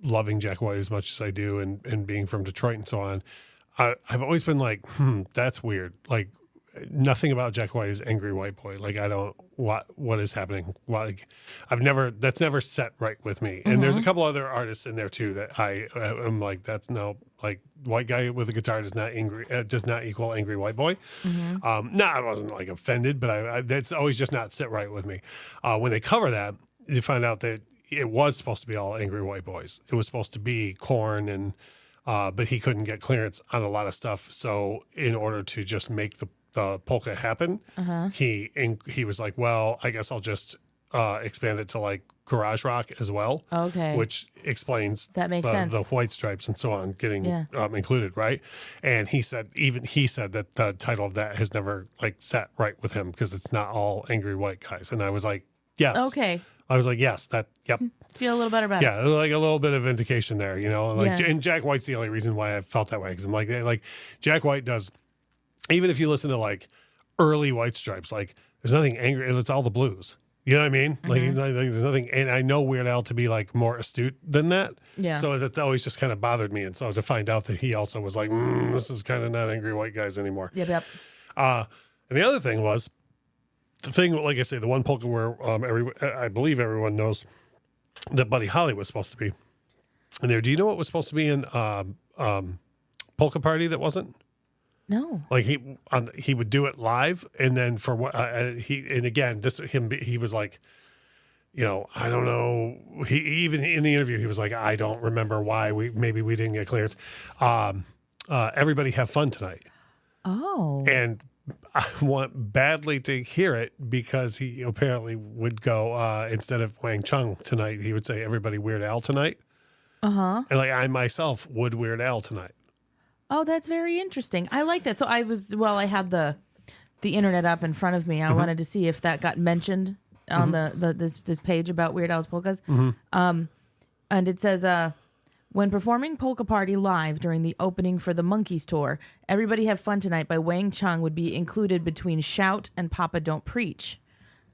loving Jack White as much as I do and being from Detroit and so on. I've always been like, that's weird. Like, nothing about Jack White is angry white boy. Like, I don't, what is happening? Like, that's never set right with me. And there's a couple other artists in there too that I'm like, that's no, like, white guy with a guitar does not equal angry white boy. I wasn't like offended, but that's always just not sit right with me. When they cover that, you find out that it was supposed to be all angry white boys. It was supposed to be Korn and, but he couldn't get clearance on a lot of stuff. So in order to just make the polka happen, he was like, well, I guess I'll just expand it to like garage rock as well. Okay. Which explains That makes sense. the white stripes and so on getting included, right? And he said that the title of that has never like sat right with him because it's not all angry white guys. And I was like, yes. Okay. I was like, yes, yep. Feel a little better about it. Yeah, like a little bit of vindication there, Like, Yeah. and Jack White's the only reason why I felt that way because I'm like Jack White does. Even if you listen to like early White Stripes, like there's nothing angry. It's all the blues. You know what I mean? Like, there's nothing, and I know Weird Al to be like more astute than that. Yeah. So that always just kind of bothered me. And so to find out that he also was like, this is kind of not Angry White Guys anymore. Yep. And the other thing was the thing, like I say, the one polka where I believe everyone knows that Buddy Holly was supposed to be in there. Do you know what was supposed to be in Polka Party that wasn't? No. Like he would do it live, and then for what he was like, you know, I don't know. He even in the interview he was like, I don't remember why we didn't get clearance. Everybody have fun tonight. Oh. And I want badly to hear it because he apparently would go instead of Wang Chung tonight, he would say everybody Weird Al tonight. And like I myself would Weird Al tonight. Oh, that's very interesting. I like that. So I had the internet up in front of me. I wanted to see if that got mentioned on this page about Weird Al's polkas. And it says, when performing Polka Party live during the opening for the Monkeys tour, Everybody Have Fun Tonight by Wang Chung would be included between Shout and Papa Don't Preach.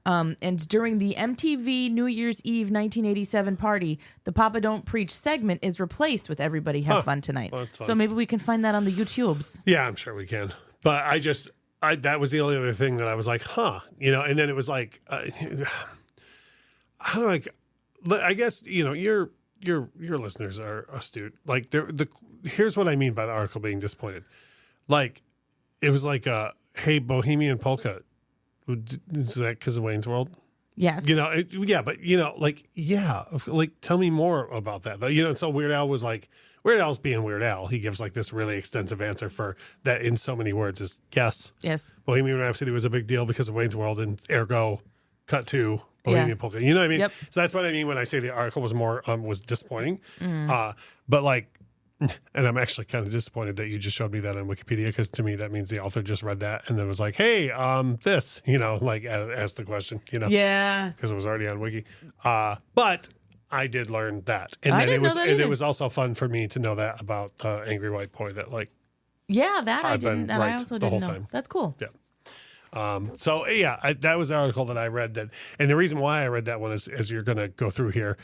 And during the MTV New Year's Eve 1987 party, the Papa Don't Preach segment is replaced with Everybody Have Fun Tonight. Well, that's fun. So maybe we can find that on the YouTubes. Yeah, I'm sure we can. But that was the only other thing that I was like, you know, and then it was like, how do I guess, you know, your listeners are astute. Like here's what I mean by the article being disappointed. Like, it was like, hey, Bohemian Polka, is that because of Wayne's World? Yes. You know, but you know, like tell me more about that. You know, so Weird Al was like, Weird Al's being Weird Al. He gives like this really extensive answer for that in so many words is yes. Bohemian Rhapsody was a big deal because of Wayne's World, and ergo, cut to Bohemian Polka. You know what I mean? Yep. So that's what I mean when I say the article was more was disappointing. But like, and I'm actually kind of disappointed that you just showed me that on Wikipedia, because to me that means the author just read that and then was like, hey, this, you know, like asked the question, you know, because it was already on Wiki. But I did learn that, and then it was also fun for me to know that about Angry White Boy. That like, I didn't. That I also didn't know. Time. That's cool. Yeah. So yeah, that was the article that I read. That, and the reason why I read that one is, as you're going to go through here,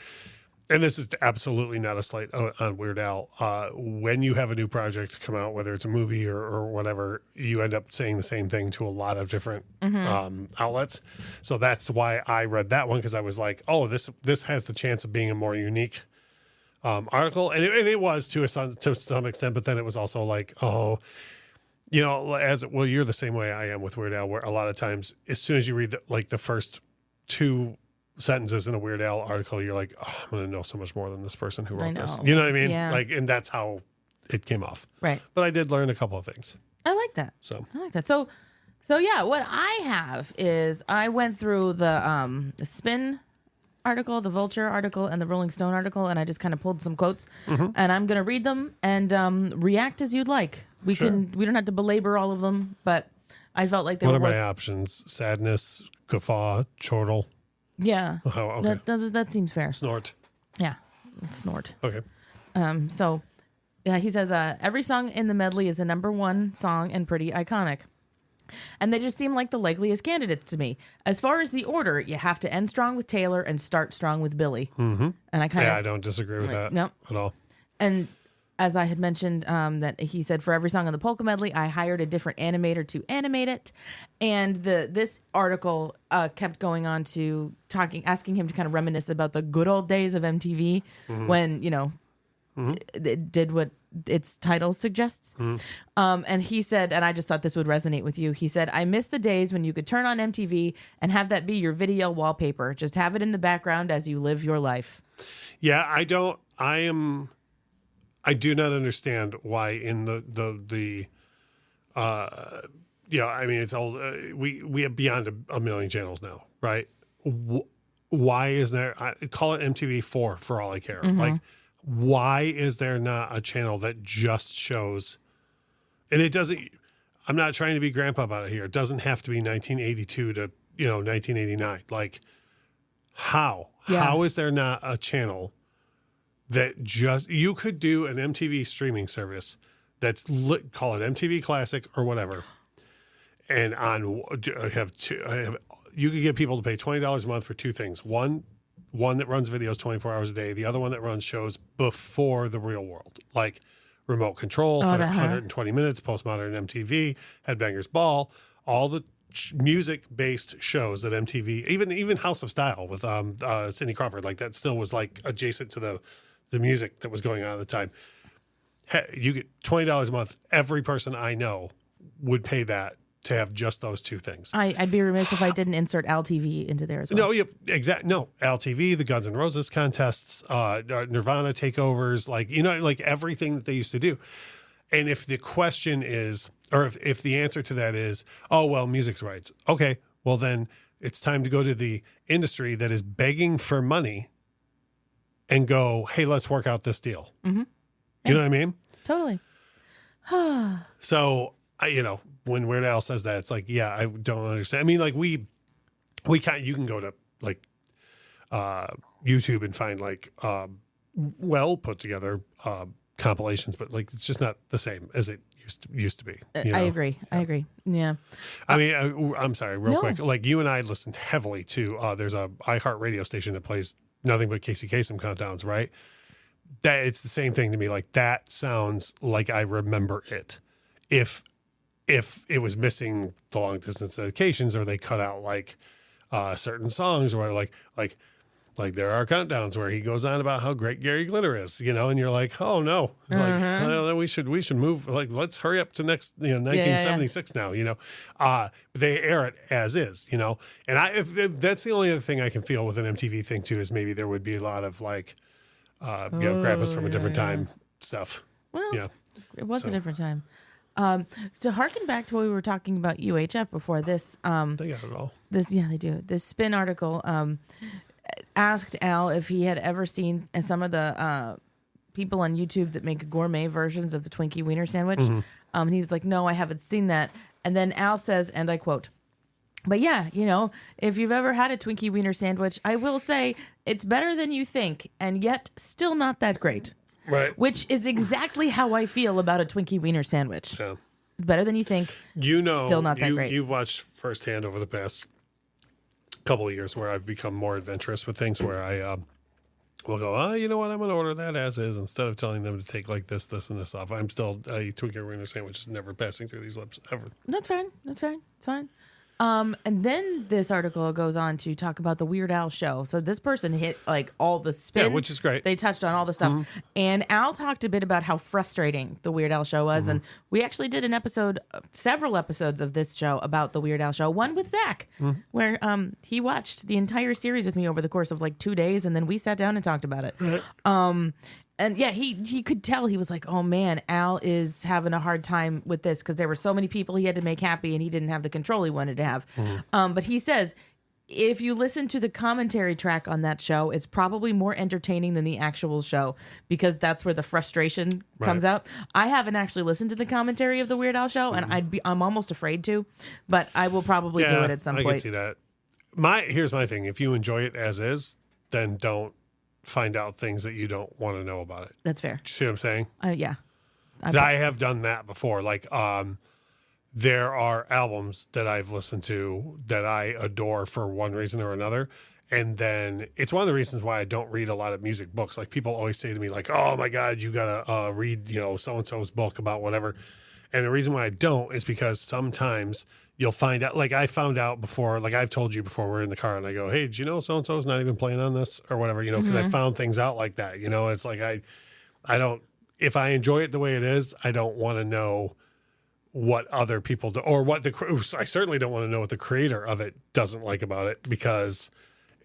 and this is absolutely not a slight on Weird Al. When you have a new project come out, whether it's a movie or whatever, you end up saying the same thing to a lot of different outlets. So that's why I read that one, because I was like, oh, this has the chance of being a more unique article, and it was to some extent. But then it was also like, oh, you know, you're the same way I am with Weird Al, where a lot of times as soon as you read the first two sentences in a Weird Al article, you're like, oh, I'm going to know so much more than this person who wrote this. You know what I mean? Yeah. Like, and that's how it came off. Right. But I did learn a couple of things. I like that. So yeah, what I have is I went through the Spin article, the Vulture article, and the Rolling Stone article, and I just kind of pulled some quotes, and I'm going to read them and react as you'd like. We don't have to belabor all of them, but I felt like they were What are my options? Sadness, guffaw, chortle. Yeah. Oh, okay. That seems fair. Snort. Yeah. Snort. Okay. So yeah, he says every song in the medley is a number one song and pretty iconic. And they just seem like the likeliest candidates to me. As far as the order, you have to end strong with Taylor and start strong with Billy. Mm-hmm. And I don't disagree with that at all. And as I had mentioned, that he said for every song on the polka medley, I hired a different animator to animate it. And this article kept going on to asking him to kind of reminisce about the good old days of MTV when, you know, it did what its title suggests. And he said, and I just thought this would resonate with you. He said, I miss the days when you could turn on MTV and have that be your video wallpaper. Just have it in the background as you live your life. Yeah, I do not understand why in the I mean, it's all we have beyond a million channels now, right? Why is there? Call it MTV4 for all I care. Like, why is there not a channel that just shows? And it doesn't. I'm not trying to be grandpa about it here. It doesn't have to be 1982 to 1989. Like, how? Yeah. How is there not a channel that just you could do an MTV streaming service that's call it MTV Classic or whatever, and I have you could get people to pay $20 a month for two things. One that runs videos 24 hours a day. The other one that runs shows before the real world, like Remote Control, 120 Minutes, Postmodern MTV, Headbangers Ball, all the music-based shows that MTV, even House of Style with Cindy Crawford, like that still was like adjacent to the music that was going on at the time. You get $20 a month. Every person I know would pay that to have just those two things. I'd be remiss if I didn't insert Al TV into there as well. No, yeah, exactly. No, Al TV, the Guns N' Roses contests, Nirvana takeovers, like everything that they used to do. And if the question is, or if the answer to that is, oh, well, music's rights. Okay, well, then it's time to go to the industry that is begging for money and go, hey, let's work out this deal. Mm-hmm. You know what I mean? Totally. So, when Weird Al says that, it's like, yeah, I don't understand. I mean, like you can go to like YouTube and find like well put together compilations, but like it's just not the same as it used to be. I agree. Yeah. I agree. Yeah. I mean, I'm sorry, real quick. Like you and I listened heavily to there's a iHeart radio station that plays nothing but Casey Kasem countdowns, right? That it's the same thing to me. Like that sounds like I remember it. If it was missing the long distance dedications, or they cut out like certain songs, or like there are countdowns where he goes on about how great Gary Glitter is, and you're like, oh no, like we should move, like let's hurry up to next 1976 now, they air it as is, and if that's the only other thing I can feel with an MTV thing too, is maybe there would be a lot of like grab us from a different time stuff. Well, it was a different time. To harken back to what we were talking about UHF before this, they got it all. They do. This Spin article asked Al if he had ever seen some of the people on YouTube that make gourmet versions of the Twinkie Wiener Sandwich. Mm-hmm. And he was like, no, I haven't seen that. And then Al says, and I quote, but yeah, if you've ever had a Twinkie Wiener Sandwich, I will say it's better than you think, and yet still not that great. Right. Which is exactly how I feel about a Twinkie Wiener Sandwich. Yeah. Better than you think. Still not that great. You've watched firsthand over the past couple of years where I've become more adventurous with things, where I will go, you know what, I'm going to order that as is, instead of telling them to take like this, and this off. I'm still a Twinkie Wiener Sandwich is never passing through these lips ever. That's fine. It's fine. And then this article goes on to talk about the Weird Al show. So this person hit like all the spin. Yeah, which is great. They touched on all the stuff. Mm-hmm. And Al talked a bit about how frustrating the Weird Al show was. Mm-hmm. And we actually did several episodes of this show about the Weird Al show. One with Zach, where he watched the entire series with me over the course of like 2 days. And then we sat down and talked about it. Right. And yeah, he could tell, he was like, oh man, Al is having a hard time with this because there were so many people he had to make happy and he didn't have the control he wanted to have. Mm-hmm. But he says, if you listen to the commentary track on that show, it's probably more entertaining than the actual show, because that's where the frustration comes out. I haven't actually listened to the commentary of the Weird Al show, and I'm almost afraid to, but I will probably do it at some point. I can see that. Here's my thing. If you enjoy it as is, then don't find out things that you don't want to know about it. That's fair. See what I'm saying? Yeah. I have done that before. Like, there are albums that I've listened to that I adore for one reason or another. And then it's one of the reasons why I don't read a lot of music books. Like, people always say to me, like, oh my God, you got to read, so-and-so's book about whatever. And the reason why I don't is because sometimes you'll find out, like I found out before, like I've told you before, we're in the car and I go, hey, did you know so-and-so is not even playing on this or whatever, because I found things out like that, it's like, I don't, if I enjoy it the way it is, I don't want to know what other people do, or I certainly don't want to know what the creator of it doesn't like about it, because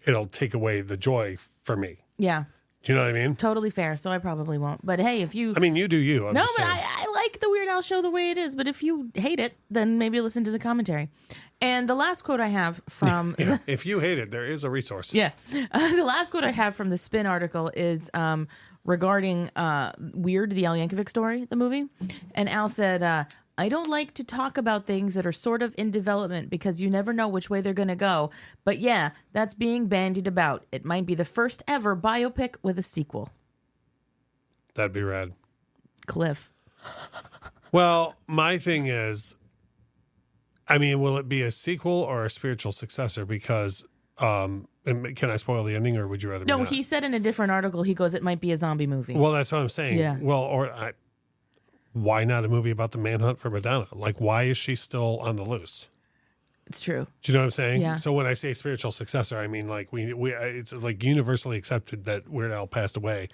it'll take away the joy for me. Yeah. Do you know what I mean? Totally fair. So I probably won't. But hey, if you... I mean, you do you. No, but I like the Weird Al show the way it is. But if you hate it, then maybe listen to the commentary. And the last quote I have from... yeah, if you hate it, there is a resource. Yeah. The last quote I have from the Spin article is regarding Weird, the Al Yankovic story, the movie. And Al said... I don't like to talk about things that are sort of in development because you never know which way they're going to go. But yeah, that's being bandied about. It might be the first ever biopic with a sequel. That'd be rad. Cliff. Well, my thing is, I mean, will it be a sequel or a spiritual successor? Because can I spoil the ending, or would you rather? No, me not? he said in a different article, he goes, it might be a zombie movie. Well, that's what I'm saying. Yeah. Well, why not a movie about the manhunt for Madonna? Like, why is she still on the loose? It's true. Do you know what I'm saying? Yeah. So when I say spiritual successor, I mean like we it's like universally accepted that Weird Al passed away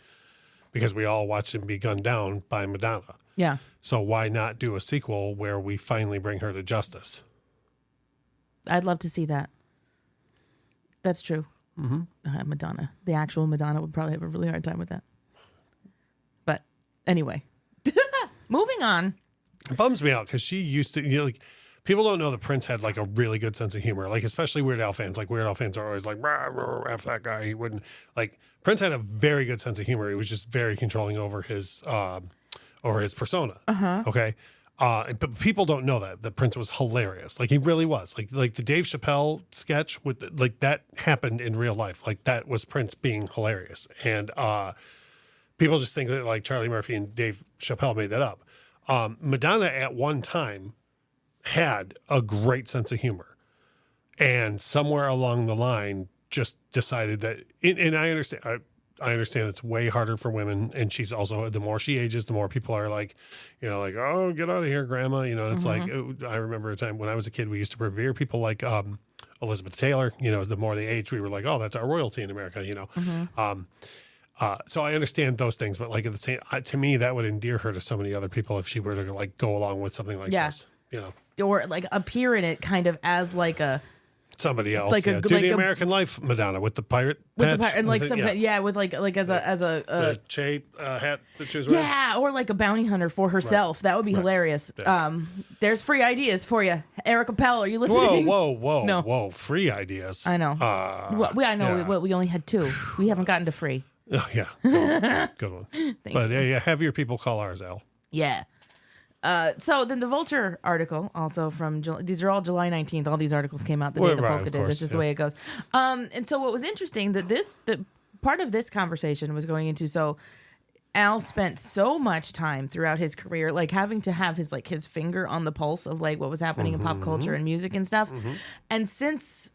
because we all watched him be gunned down by Madonna. Yeah. So why not do a sequel where we finally bring her to justice? I'd love to see that. That's true. Mm-hmm. Madonna. The actual Madonna would probably have a really hard time with that. But anyway, moving on. It bums me out because she used to, like, people don't know that Prince had like a really good sense of humor, like especially Weird Al fans. Like Weird Al fans are always like, rah, rah, F that guy. He wouldn't like. Prince had a very good sense of humor. He was just very controlling over his persona. Okay. But people don't know that Prince was hilarious. Like he really was. Like the Dave Chappelle sketch with like that happened in real life. Like that was Prince being hilarious. And people just think that like Charlie Murphy and Dave Chappelle made that up. Madonna at one time had a great sense of humor, and somewhere along the line just decided that. And I understand. I understand it's way harder for women, and she's also, the more she ages, the more people are like, you know, like, oh, get out of here, grandma. You know, and it's like, I remember a time when I was a kid, we used to revere people like Elizabeth Taylor. You know, the more they age, we were like, oh, that's our royalty in America, you know. So I understand those things, but like at the same, to me, that would endear her to so many other people if she were to like go along with something like this, you know. Or like appear in it kind of as like a somebody else, like do the American Life Madonna with the pirate patch, and like some with like as a the Che hat that she was wearing. or like a bounty hunter for herself. That would be hilarious. Yeah. There's free ideas for you, Erica Pell. Are you listening? Whoa, free ideas. I know. I know. We only had 2. We haven't gotten to free. Oh yeah, good one. But yeah, have your people call ours, Al. Yeah. So then the Vulture article, also from these are all July 19th. All these articles came out the day the Polka did. That's just the way it goes. And so what was interesting that the part of this conversation was going into, so Al spent so much time throughout his career, like having to have his finger on the pulse of like what was happening in pop culture and music and stuff. And since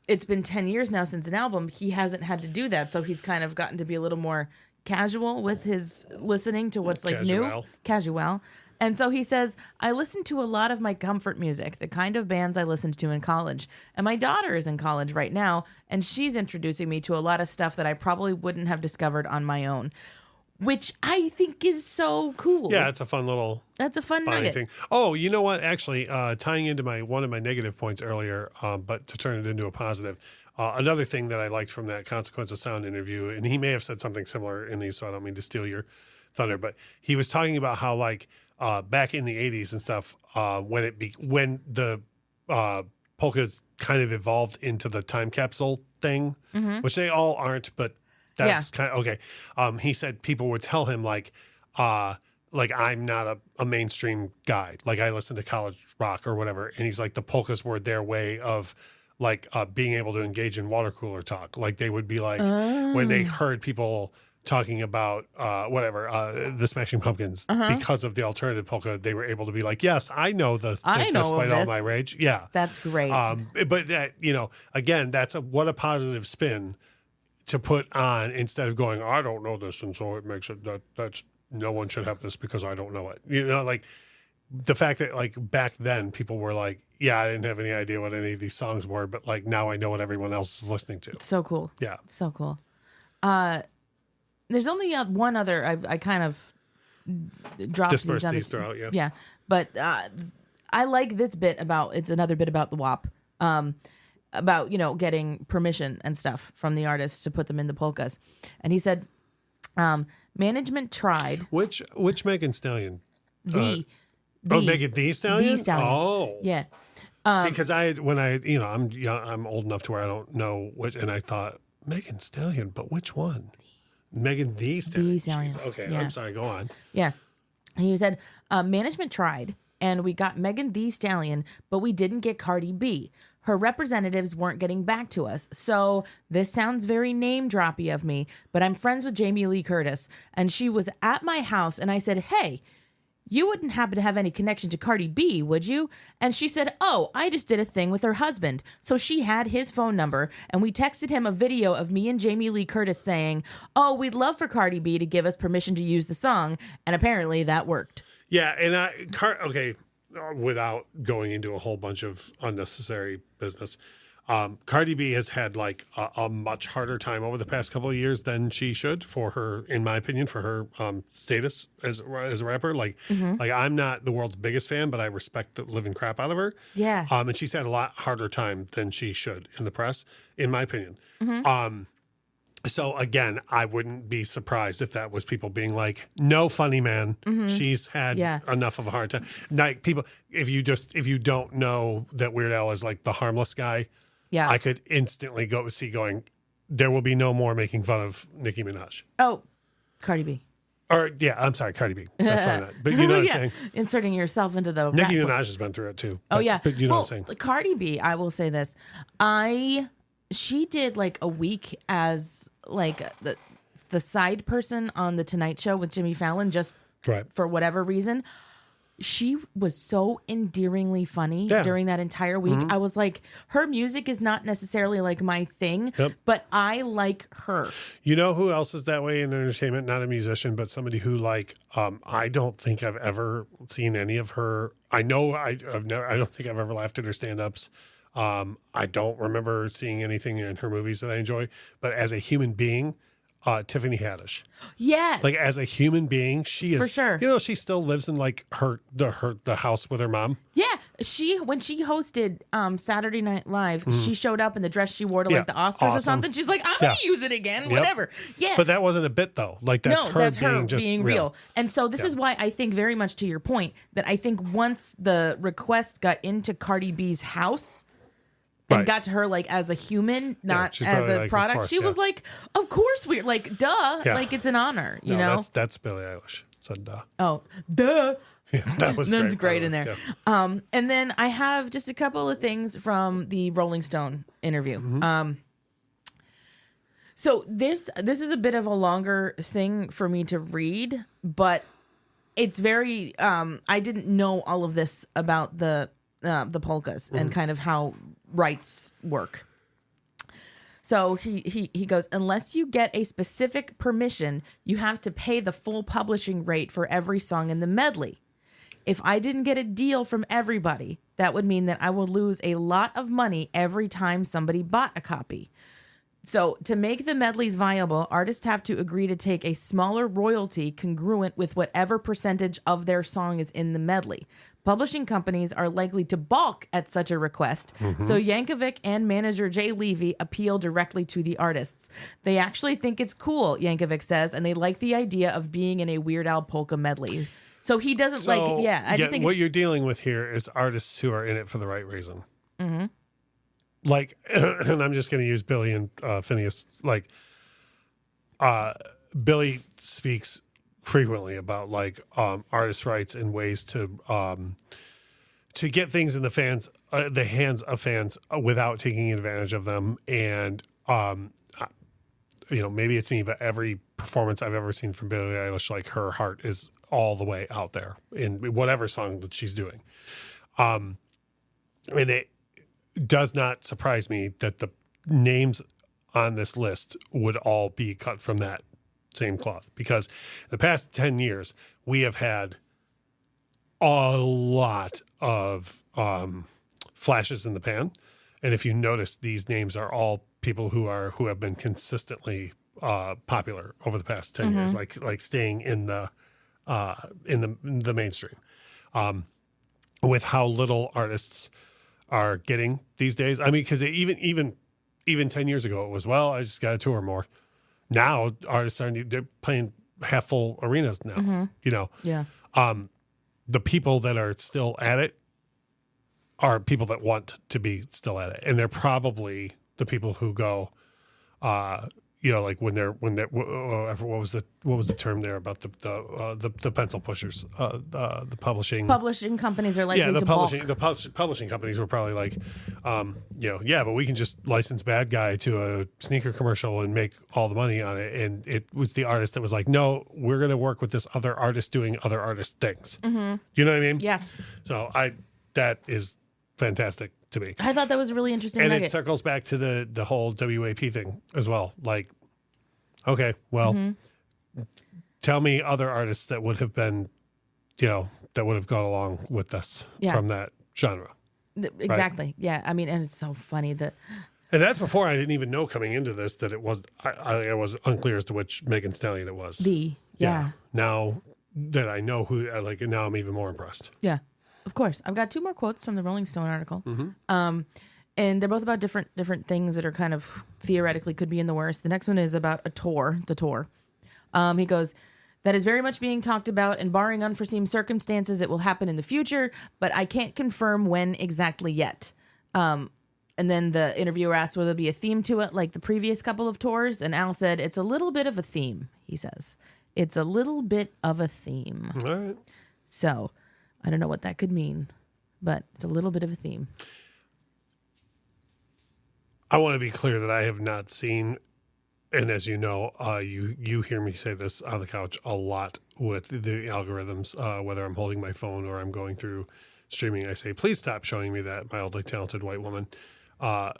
it's been 10 years now since an album, he hasn't had to do that. So he's kind of gotten to be a little more casual with his listening to what's like new. Casual. And so he says, I listen to a lot of my comfort music, the kind of bands I listened to in college. And my daughter is in college right now, and she's introducing me to a lot of stuff that I probably wouldn't have discovered on my own, which I think is so cool. Yeah, it's a fun little nugget thing. Oh, you know what? Actually, tying into one of my negative points earlier, but to turn it into a positive, another thing that I liked from that Consequence of Sound interview, and he may have said something similar in these, so I don't mean to steal your thunder, but he was talking about how like back in the 80s and stuff, when the polkas kind of evolved into the time capsule thing, which they all aren't, but that's kind of okay. He said people would tell him like I'm not a mainstream guy. Like I listen to college rock or whatever. And he's like, the polkas were their way of like being able to engage in water cooler talk. Like they would be like, when they heard people talking about the Smashing Pumpkins, because of the alternative polka, they were able to be like, yes, I know despite all my rage. Yeah. That's great. But that, you know, again, what a positive spin to put on instead of going, I don't know this, and so it makes it that's no one should have this because I don't know it. You know, like the fact that like back then people were like, yeah, I didn't have any idea what any of these songs were, but like now I know what everyone else is listening to. So cool. Yeah. So cool. There's only one other I kind of dropped disperse these throughout, yeah. Yeah. But I like this bit it's another bit about the WAP. About, you know, getting permission and stuff from the artists to put them in the polkas. And he said, management tried. Which Megan Stallion? Megan Thee Stallion? The Stallion. Oh. Yeah. See, because I'm old enough to where I don't know which, and I thought, Megan Stallion, but which one? Megan Thee Stallion. The Stallion. Jeez. Okay, yeah. I'm sorry, go on. Yeah. He said, management tried, and we got Megan Thee Stallion, but we didn't get Cardi B. Her representatives weren't getting back to us. So this sounds very name droppy of me, but I'm friends with Jamie Lee Curtis. And she was at my house and I said, hey, you wouldn't happen to have any connection to Cardi B, would you? And she said, oh, I just did a thing with her husband. So she had his phone number, and we texted him a video of me and Jamie Lee Curtis saying, oh, we'd love for Cardi B to give us permission to use the song. And apparently that worked. Yeah, and okay, without going into a whole bunch of unnecessary business, Cardi B has had like a much harder time over the past couple of years than she should for her, in my opinion, for her status as a rapper. Like I'm not the world's biggest fan, but I respect the living crap out of her. Yeah. And she's had a lot harder time than she should in the press, in my opinion. So again, I wouldn't be surprised if that was people being like, "No, funny man, she's had enough of a hard time." Like people, if you don't know that Weird Al is like the harmless guy, I could instantly going, there will be no more making fun of Nicki Minaj. Oh, Cardi B. Or I'm sorry, Cardi B. That's what I meant. But you know what I'm saying. Inserting yourself into the Nicki Minaj has been through it too. Oh yeah, but you know what I'm saying. Cardi B. I will say this. She did like a week as like the side person on the Tonight Show with Jimmy Fallon, just for whatever reason. She was so endearingly funny during that entire week. I was like, her music is not necessarily like my thing, but I like her. You know who else is that way in entertainment? Not a musician, but somebody who like, I don't think I've ever seen any of her. I know I don't think I've ever laughed at her stand-ups. I don't remember seeing anything in her movies that I enjoy, but as a human being, Tiffany Haddish. Yes. Like as a human being, she is for sure. You know, she still lives in like the house with her mom. Yeah. When she hosted Saturday Night Live, she showed up in the dress she wore to like the Oscars or something. She's like, I'm gonna use it again, whatever. Yeah. But that wasn't a bit though. Like that's her being real. And so this is why I think very much to your point that I think once the request got into Cardi B's house and got to her like as a human, not as a product. Course, she was like, "Of course we're like, duh, like it's an honor." You know, that's Billie Eilish said, "Duh." Oh, duh. Yeah, that was that's great in there. Yeah. And then I have just a couple of things from the Rolling Stone interview. So this is a bit of a longer thing for me to read, but it's very. I didn't know all of this about the polkas and kind of how rights work. So he goes, unless you get a specific permission, you have to pay the full publishing rate for every song in the medley. If I didn't get a deal from everybody, that would mean that I would lose a lot of money every time somebody bought a copy. So to make the medleys viable, artists have to agree to take a smaller royalty congruent with whatever percentage of their song is in the medley. Publishing companies are likely to balk at such a request, so Yankovic and manager Jay Levy appeal directly to the artists. They actually think it's cool, Yankovic says, and they like the idea of being in a Weird Al polka medley. So he doesn't I just think what you're dealing with here is artists who are in it for the right reason. Like, and I'm just going to use Billy and Phineas. Like, Billy speaks frequently about like artist rights and ways to get things in the hands of fans without taking advantage of them. And maybe it's me, but every performance I've ever seen from Billie Eilish, like her heart is all the way out there in whatever song that she's doing. And it does not surprise me that the names on this list would all be cut from that same cloth, because the past 10 years we have had a lot of flashes in the pan, and if you notice, these names are all people who have been consistently popular over the past 10 years, like staying in the mainstream. With how little artists are getting these days, I mean, because even 10 years ago it was, well, I just got to tour more. Now artists they're playing half full arenas now. The people that are still at it are people that want to be still at it, and they're probably the people who go like when they're what was the term there about the pencil pushers, the publishing companies are likely the to publishing balk. the publishing companies were probably like, but we can just license Bad Guy to a sneaker commercial and make all the money on it. And it was the artist that was like, no, we're going to work with this other artist doing other artist things. Mm-hmm. You know what I mean? Yes. So that is fantastic to me. I thought that was a really interesting And nugget. it circles back to the whole WAP thing as well. Like, okay, well, tell me other artists that would have been, that would have gone along with this from that genre. Exactly. Right? Yeah. I mean, and it's so funny that. And that's before I didn't even know coming into this that it was, I was unclear as to which Megan Thee Stallion it was. Yeah. Now that I know who, now I'm even more impressed. Yeah. Of course. I've got 2 more quotes from the Rolling Stone article. And they're both about different things that are kind of theoretically could be in the worst. The next one is about the tour. He goes, that is very much being talked about, and barring unforeseen circumstances, it will happen in the future, but I can't confirm when exactly yet. And then the interviewer asked, will there be a theme to it like the previous couple of tours? And Al said, it's a little bit of a theme, he says. It's a little bit of a theme. All right. So I don't know what that could mean, but it's a little bit of a theme. I want to be clear that I have not seen, and as you know, you hear me say this on the couch a lot with the algorithms, whether I'm holding my phone or I'm going through streaming, I say, please stop showing me that mildly talented white woman.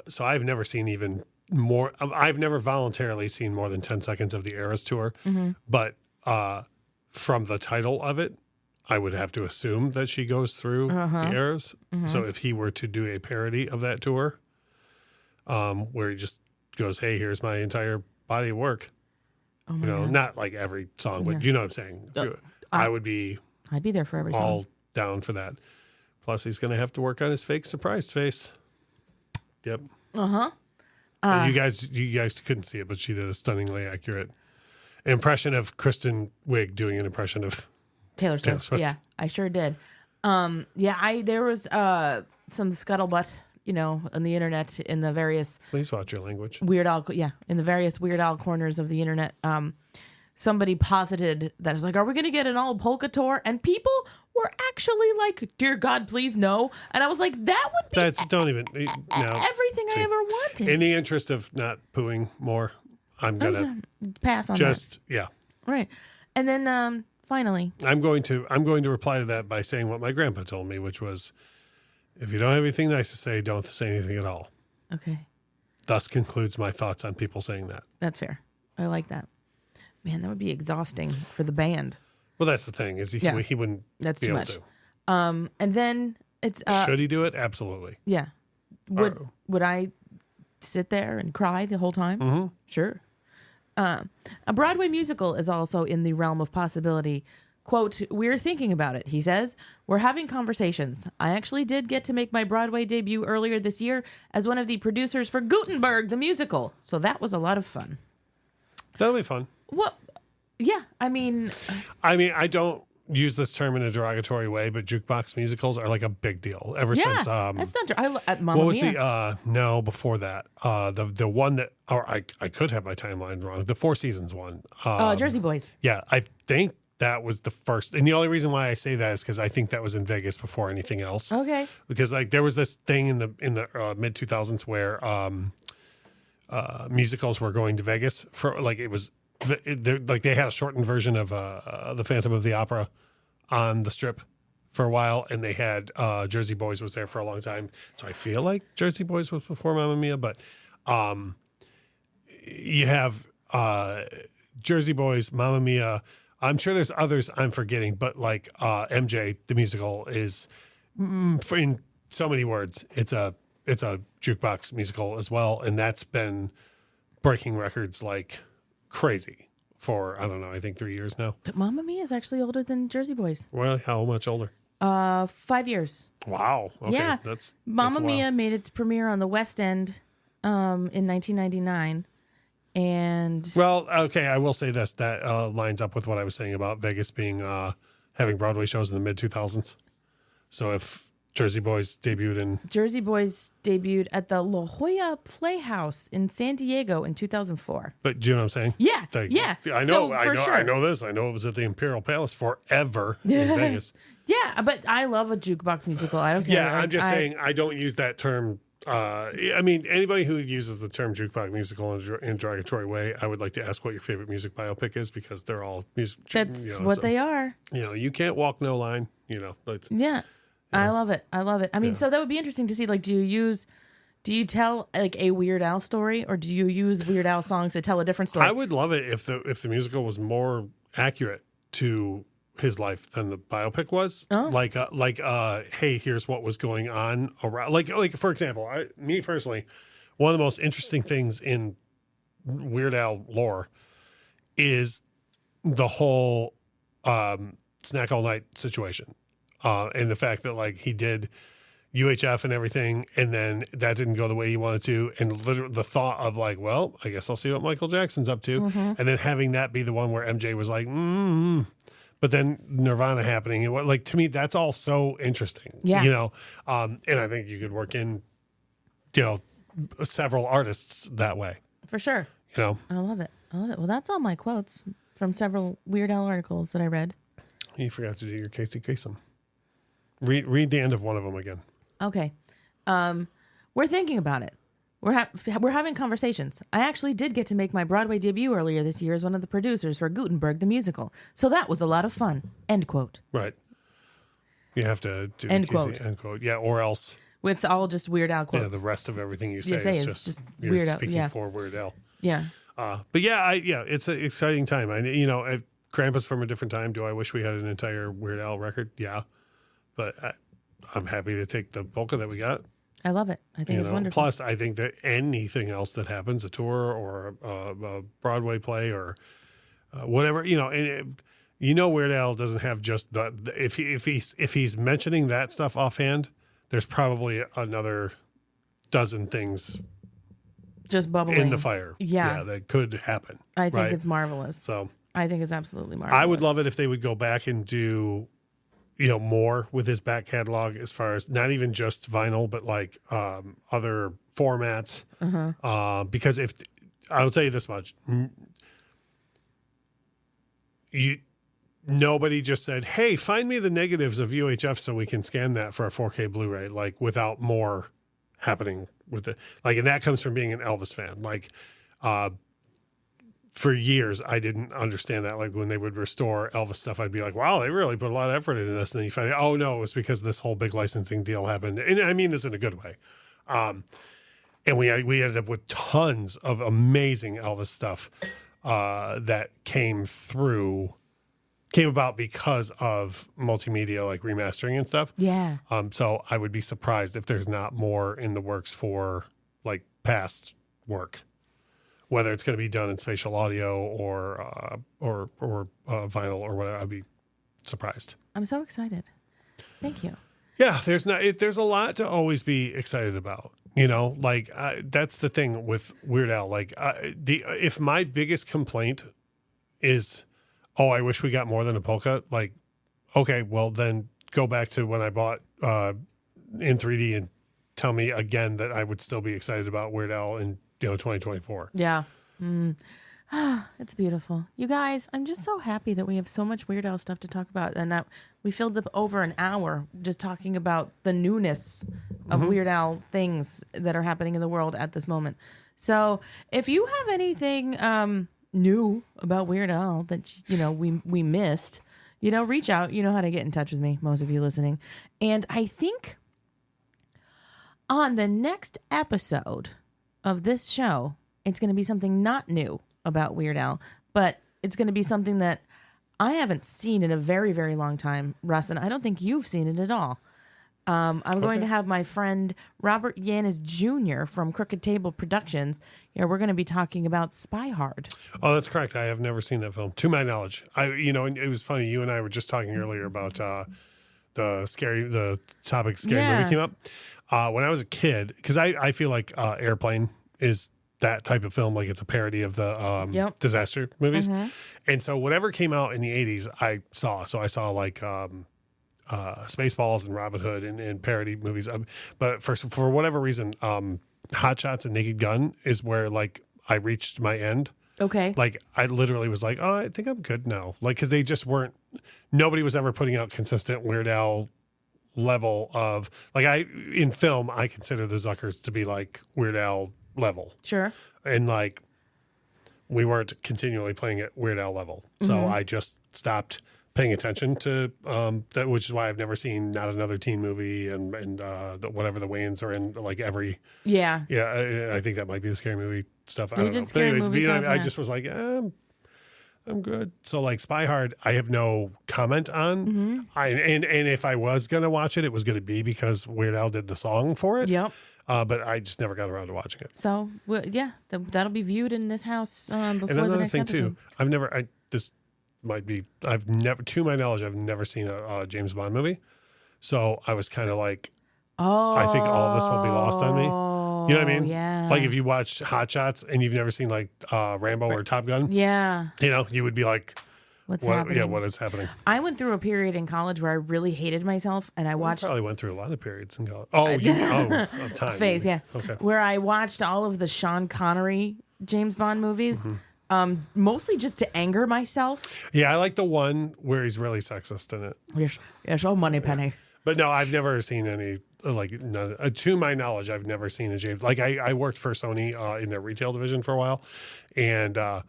So I've never seen even more. I've never voluntarily seen more than 10 seconds of the Eras tour, but from the title of it, I would have to assume that she goes through the Eras. So if he were to do a parody of that tour, where he just goes, hey, here's my entire body of work. Oh my God. Not like every song, but you know what I'm saying? I'd be there for every all song. down for that. Plus, he's going to have to work on his fake surprised face. Yep. And you guys couldn't see it, but she did a stunningly accurate impression of Kristen Wiig doing an impression of Taylor Swift. Yeah, I sure did. There was some scuttlebutt, on the internet in the various Please watch your language. in the various Weird Al corners of the internet. Somebody posited that it's like, are we going to get an all polka tour? And people were actually like, dear God, please no. And I was like, that would be everything I ever wanted. In the interest of not pooing more, I'm gonna pass on that. Right. And then finally, I'm going to reply to that by saying what my grandpa told me, which was, if you don't have anything nice to say, don't say anything at all. Okay. Thus concludes my thoughts on people saying that. That's fair. I like that. Man, that would be exhausting for the band. Well, that's the thing, is he wouldn't That's be too able much. to. And then it's Should he do it? Absolutely. Yeah. Would I sit there and cry the whole time? Mm-hmm. Sure. A Broadway musical is also in the realm of possibility. Quote, we're thinking about it, he says. We're having conversations. I actually did get to make my Broadway debut earlier this year as one of the producers for Gutenberg, the musical. So that was a lot of fun. That'll be fun. Well, yeah, I mean, I don't use this term in a derogatory way, but jukebox musicals are like a big deal ever since. That's not true. Mamma what was Mia. no, before that, the one that, or I could have my timeline wrong. The Four Seasons one. Jersey Boys. Yeah, I think that was the first, and the only reason why I say that is because I think that was in Vegas before anything else. Okay. Because like there was this thing in the mid 2000s where musicals were going to Vegas for like it was. They had a shortened version of the Phantom of the Opera on the Strip for a while, and they had Jersey Boys was there for a long time. So I feel like Jersey Boys was before Mamma Mia, but you have Jersey Boys, Mamma Mia. I'm sure there's others I'm forgetting, but like MJ, the musical is, in so many words, it's a jukebox musical as well, and that's been breaking records like crazy for, I don't know, I think 3 years now. But Mamma Mia is actually older than Jersey Boys. Well, how much older? 5 years. Wow. Okay. Yeah. That's Mamma wild. Mia made its premiere on the West End in 1999. And well, okay, I will say this, that lines up with what I was saying about Vegas being having Broadway shows in the mid 2000s. So if Jersey Boys debuted at the La Jolla Playhouse in San Diego in 2004. But do you know what I'm saying? Yeah, Like, yeah. I know, So, I for know, sure. I know this. I know it was at the Imperial Palace forever in Vegas. Yeah, but I love a jukebox musical. I don't care. Yeah, I'm just saying I don't use that term. I mean, anybody who uses the term jukebox musical in derogatory way, I would like to ask what your favorite music biopic is, because they're all music. That's what they are. You can't walk no line. But Yeah. I love it. I love it. I mean, so that would be interesting to see. Like, do you tell like a Weird Al story, or do you use Weird Al songs to tell a different story? I would love it if the musical was more accurate to his life than the biopic was. Hey, here's what was going on around. Like for example, me personally, one of the most interesting things in Weird Al lore is the whole Snack All Night situation. And the fact that like he did UHF and everything, and then that didn't go the way he wanted to, and literally the thought of like, well, I guess I'll see what Michael Jackson's up to, and then having that be the one where MJ was like, but then Nirvana happening, and like to me, that's all so interesting. Yeah. And I think you could work in, several artists that way. For sure. I love it. I love it. Well, that's all my quotes from several Weird Al articles that I read. You forgot to do your Casey Kasem. Read the end of one of them again. Okay. We're thinking about it. We're having conversations. I actually did get to make my Broadway debut earlier this year as one of the producers for Gutenberg the musical. So that was a lot of fun. End quote. Right. You have to do End Casey, quote. End quote. Yeah, or else It's all just Weird Al quotes. the rest of everything you say, is is just you're Weird Al, speaking yeah. for Weird Al. Yeah. But it's an exciting time. Krampus from a different time. Do I wish we had an entire Weird Al record? Yeah. But I'm happy to take the Polka that we got. I love it. I think it's wonderful. Plus, I think that anything else that happens, a tour or a Broadway play or whatever, Weird Al doesn't have just if he's mentioning that stuff offhand, there's probably another dozen things just bubbling in the fire. Yeah. That could happen. I think right? it's marvelous. So I think it's absolutely marvelous. I would love it if they would go back and do, more with his back catalog, as far as not even just vinyl, but like other formats. Because if I'll tell you this much, nobody just said, "Hey, find me the negatives of UHF so we can scan that for a 4K Blu-ray," like without more happening with it. Like, and that comes from being an Elvis fan. Like, for years, I didn't understand that. Like when they would restore Elvis stuff, I'd be like, wow, they really put a lot of effort into this. And then you find out, oh no, it was because this whole big licensing deal happened. And I mean this in a good way. And we ended up with tons of amazing Elvis stuff that came about because of multimedia, like remastering and stuff. Yeah. So I would be surprised if there's not more in the works for like past work. Whether it's going to be done in spatial audio or vinyl or whatever, I'd be surprised. I'm so excited. Thank you. Yeah, there's a lot to always be excited about. That's the thing with Weird Al. Like, if my biggest complaint is, oh, I wish we got more than a polka. Like, okay, well then go back to when I bought in 3D and tell me again that I would still be excited about Weird Al in 2024. Yeah. It's beautiful. You guys, I'm just so happy that we have so much Weird Al stuff to talk about. And we filled up over an hour just talking about the newness of Weird Al things that are happening in the world at this moment. So if you have anything new about Weird Al that, we missed, reach out. You know how to get in touch with me, most of you listening. And I think on the next episode of this show, it's going to be something not new about Weird Al, but it's going to be something that I haven't seen in a very, very long time, Russ, and I don't think you've seen it at all. I'm going to have my friend Robert Yanis Jr. from Crooked Table Productions. We're going to be talking about Spy Hard. Oh, that's correct. I have never seen that film, to my knowledge. And it was funny. You and I were just talking earlier about the topic scary movie came up. When I was a kid, because I feel like Airplane is that type of film, like it's a parody of the disaster movies. And so whatever came out in the 80s, I saw. So I saw like Spaceballs and Robin Hood and parody movies. But for whatever reason, Hot Shots and Naked Gun is where like I reached my end. Okay. Like I literally was like, oh, I think I'm good now. Like, cause they just weren't, nobody was ever putting out consistent Weird Al level of like in film, I consider the Zuckers to be like Weird Al level. Sure. And like, we weren't continually playing at Weird Al level. So I just stopped paying attention to that, which is why I've never seen Not Another Teen Movie and whatever the Wayans are in, like every. Yeah. Yeah. I think that might be the Scary Movie stuff. I don't know. But Scary anyways, Movie stuff, I yeah. just was like, I'm good. So like Spy Hard, I have no comment on. And if I was going to watch it, it was going to be because Weird Al did the song for it. Yep. But I just never got around to watching it. So yeah, that'll be viewed in this house before And the another next thing episode. too, I've never, to my knowledge, I've never seen a James Bond movie. So I was kind of like, I think all of this will be lost on me. You know what I mean? Yeah. Like if you watch Hot Shots and you've never seen like Rambo or Top Gun, Yeah. you know, you would be like, What's what, happening? yeah, what is happening? I went through a period in college where I really hated myself, and I watched Probably went through a lot of periods in college. Of time. phase, yeah, Okay. where I watched all of the Sean Connery James Bond movies, mostly just to anger myself. Yeah, I like the one where he's really sexist in it. Yes, oh, Money Penny. But no, I've never seen any, like, none, to my knowledge, I've never seen a James. Like, I worked for Sony in their retail division for a while. And I'm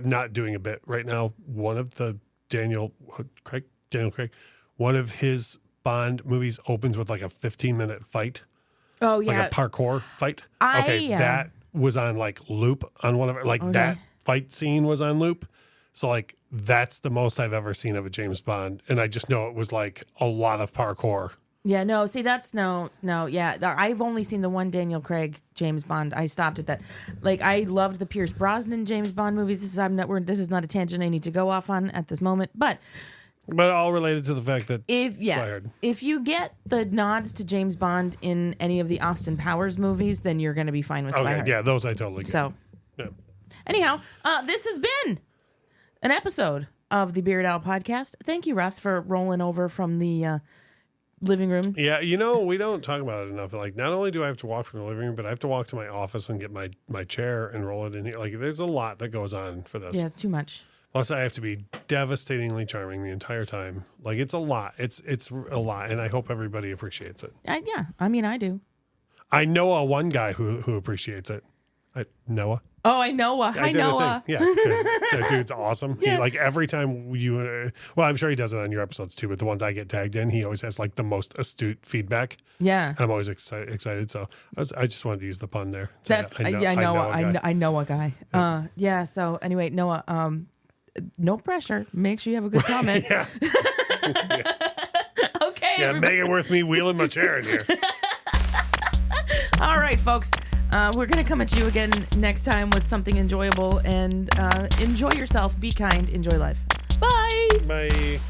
not doing a bit right now. One of the Daniel Craig, one of his Bond movies opens with like a 15-minute fight. Oh, yeah. Like a parkour fight. I that was on like loop on one of it. Like that fight scene was on loop. So like that's the most I've ever seen of a James Bond, and I just know it was like a lot of parkour. Yeah, no, see, that's no, yeah. I've only seen the one Daniel Craig James Bond. I stopped at that. Like, I loved the Pierce Brosnan James Bond movies. This is not a tangent I need to go off on at this moment, but all related to the fact that if you get the nods to James Bond in any of the Austin Powers movies, then you're going to be fine with Spy Hard. Yeah, those I totally get. So, anyhow, this has been an episode of the Beard Owl Podcast. Thank you, Russ, for rolling over from the living room. Yeah, we don't talk about it enough. Like, not only do I have to walk from the living room, but I have to walk to my office and get my chair and roll it in here. Like, there's a lot that goes on for this. Yeah, it's too much. Plus, I have to be devastatingly charming the entire time. Like, it's a lot. It's a lot, and I hope everybody appreciates it. Yeah, I mean, I do. I know one guy who appreciates it. Noah. Oh, I know. Hi, Noah. Yeah, because that dude's awesome. Yeah. He, like, every time I'm sure he does it on your episodes too, but the ones I get tagged in, he always has like the most astute feedback. Yeah. And I'm always excited. So I just wanted to use the pun there. I know a guy. Yeah. So anyway, Noah, no pressure. Make sure you have a good comment. Yeah. Okay. Yeah, make it worth me wheeling my chair in here. All right, folks. We're going to come at you again next time with something enjoyable, and enjoy yourself. Be kind. Enjoy life. Bye. Bye.